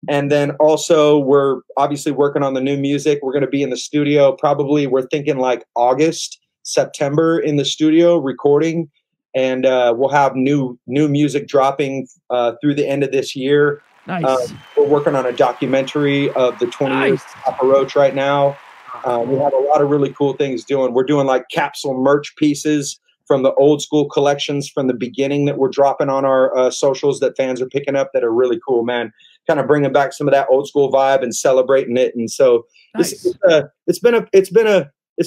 Speaker 1: And then also, we're obviously working on the new music. We're going to be in the studio. Probably we're thinking like August, September in the studio recording, and we'll have new music dropping through the end of this year.
Speaker 6: Nice.
Speaker 1: We're working on a documentary of the 20 years of Papa Roach right now. We have a lot of really cool things doing. We're doing like capsule merch pieces from the old school collections from the beginning that we're dropping on our socials that fans are picking up that are really cool, man. Kind of bringing back some of that old school vibe and celebrating it. And so it's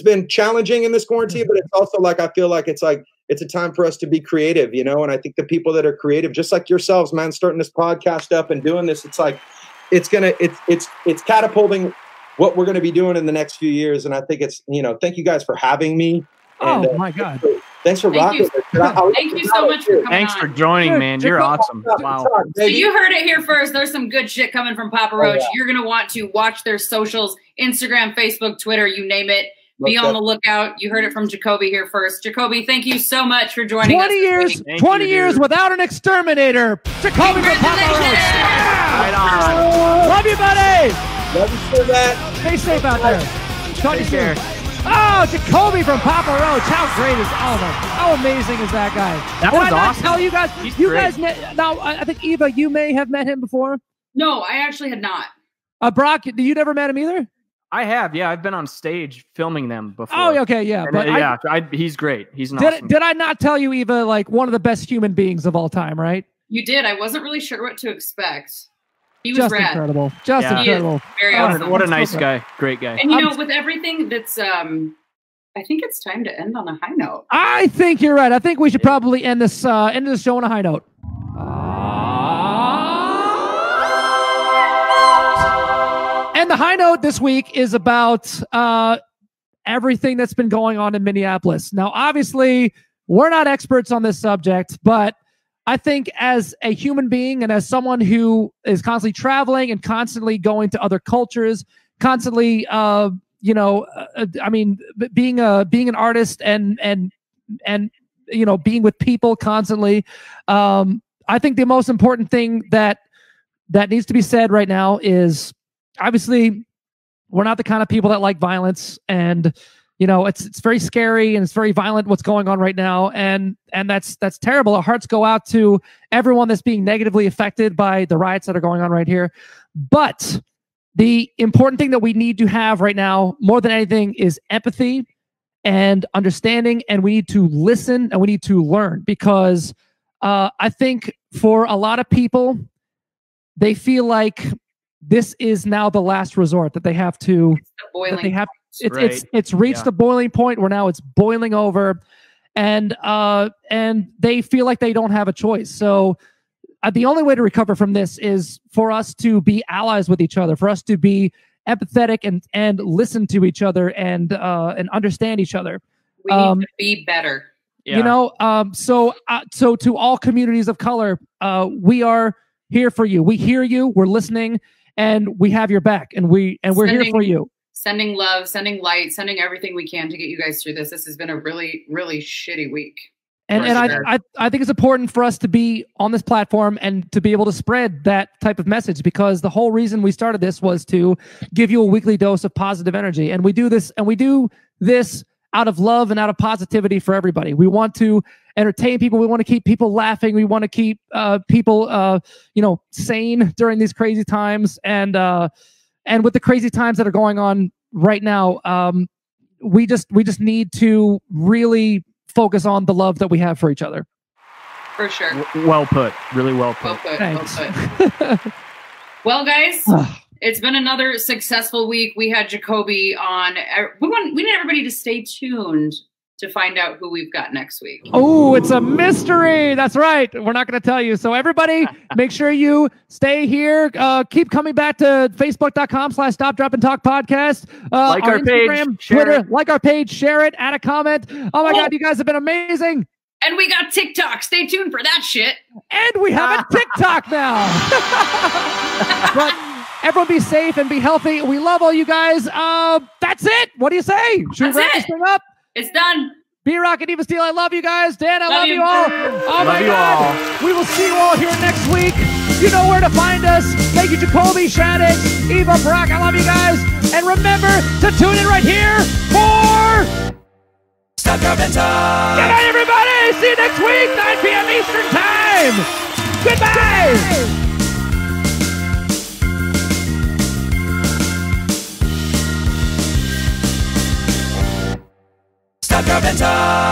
Speaker 1: been challenging in this quarantine, but it's also like, I feel like it's a time for us to be creative, you know? And I think the people that are creative, just like yourselves, man, starting this podcast up and doing this, it's like, it's catapulting what we're going to be doing in the next few years. And I think it's, you know, thank you guys for having me. And,
Speaker 6: my God.
Speaker 1: Thanks for rocking.
Speaker 2: Thank you so much for coming
Speaker 7: Thanks for joining, man. You're awesome. Wow.
Speaker 2: So you heard it here first. There's some good shit coming from Papa Roach. You're going to want to watch their socials, Instagram, Facebook, Twitter, you name it. Be on the lookout. You heard it from Jacoby here first. Jacoby, thank you so much for joining us.
Speaker 6: 20 years without an exterminator. Jacoby from Papa Roach.
Speaker 7: Right on.
Speaker 6: Love you, buddy.
Speaker 1: Love you for that.
Speaker 6: Stay safe out there. Talk to you soon. Oh, Jacoby from Papa Roach. How great is how amazing is that guy?
Speaker 7: That was awesome.
Speaker 6: Tell you guys, now I think Eva, you may have met him before.
Speaker 2: No, I actually had not.
Speaker 6: Brock, you never met him either?
Speaker 7: I have, yeah. I've been on stage filming them before.
Speaker 6: Oh, okay, yeah.
Speaker 7: And he's great. He's awesome.
Speaker 6: Did I not tell you, Eva, like one of the best human beings of all time, right?
Speaker 2: You did. I wasn't really sure what to expect. He was
Speaker 6: just
Speaker 2: rad.
Speaker 6: Incredible. Just incredible.
Speaker 2: Very awesome.
Speaker 7: What a nice guy. Great guy.
Speaker 2: And you know, with everything that's I think it's time to end on a high note.
Speaker 6: I think you're right. I think we should probably end this show on a high note. And the high note this week is about everything that's been going on in Minneapolis. Now, obviously, we're not experts on this subject, but I think as a human being and as someone who is constantly traveling and constantly going to other cultures, constantly, being an artist and you know, being with people constantly, I think the most important thing that needs to be said right now is obviously we're not the kind of people that like violence, and you know, it's very scary and it's very violent what's going on right now. And that's terrible. Our hearts go out to everyone that's being negatively affected by the riots that are going on right here. But the important thing that we need to have right now, more than anything, is empathy and understanding, and we need to listen and we need to learn, because I think for a lot of people, they feel like this is now the last resort, that they have to. It's reached the boiling point where now it's boiling over, and they feel like they don't have a choice. So the only way to recover from this is for us to be allies with each other, for us to be empathetic and listen to each other and understand each other.
Speaker 2: We need to be better.
Speaker 6: Yeah. You know, so to all communities of color, we are here for you. We hear you. We're listening, and we have your back, and we're here for you.
Speaker 2: Sending love, sending light, sending everything we can to get you guys through this. This has been a really, really shitty week.
Speaker 6: And I think it's important for us to be on this platform and to be able to spread that type of message, because the whole reason we started this was to give you a weekly dose of positive energy. And we do this out of love and out of positivity for everybody. We want to entertain people. We want to keep people laughing. We want to keep people, sane during these crazy times. And with the crazy times that are going on right now, we just need to really focus on the love that we have for each other.
Speaker 2: For sure.
Speaker 7: Well put. Really well put.
Speaker 6: Thanks.
Speaker 2: Well put. Well, guys, it's been another successful week. We had Jacoby on. We need everybody to stay tuned to find out who we've got next week.
Speaker 6: Oh, it's a mystery. That's right. We're not going to tell you. So everybody, make sure you stay here. Keep coming back to Facebook.com/Stop, Drop, and Talk podcast.
Speaker 7: Like our
Speaker 6: Instagram,
Speaker 7: page,
Speaker 6: Twitter, like our page, share it, add a comment. Oh my God, you guys have been amazing.
Speaker 2: And we got TikTok. Stay tuned for that shit.
Speaker 6: And we have a TikTok now. But everyone be safe and be healthy. We love all you guys. That's it. What do you say? Should we wrap this thing up?
Speaker 2: It's done.
Speaker 6: B-Rock and Eva Steele, I love you guys. Dan, I love you all. Oh
Speaker 7: love
Speaker 6: my God. We will see you all here next week. You know where to find us. Thank you, Jacoby Shaddix, Eva, Brock. I love you guys. And remember to tune in right here for
Speaker 5: Stop, Drop, and Talk.
Speaker 6: Good night, everybody. See you next week, 9 p.m. Eastern Time. Goodbye.
Speaker 5: Stop, Drop, and Talk.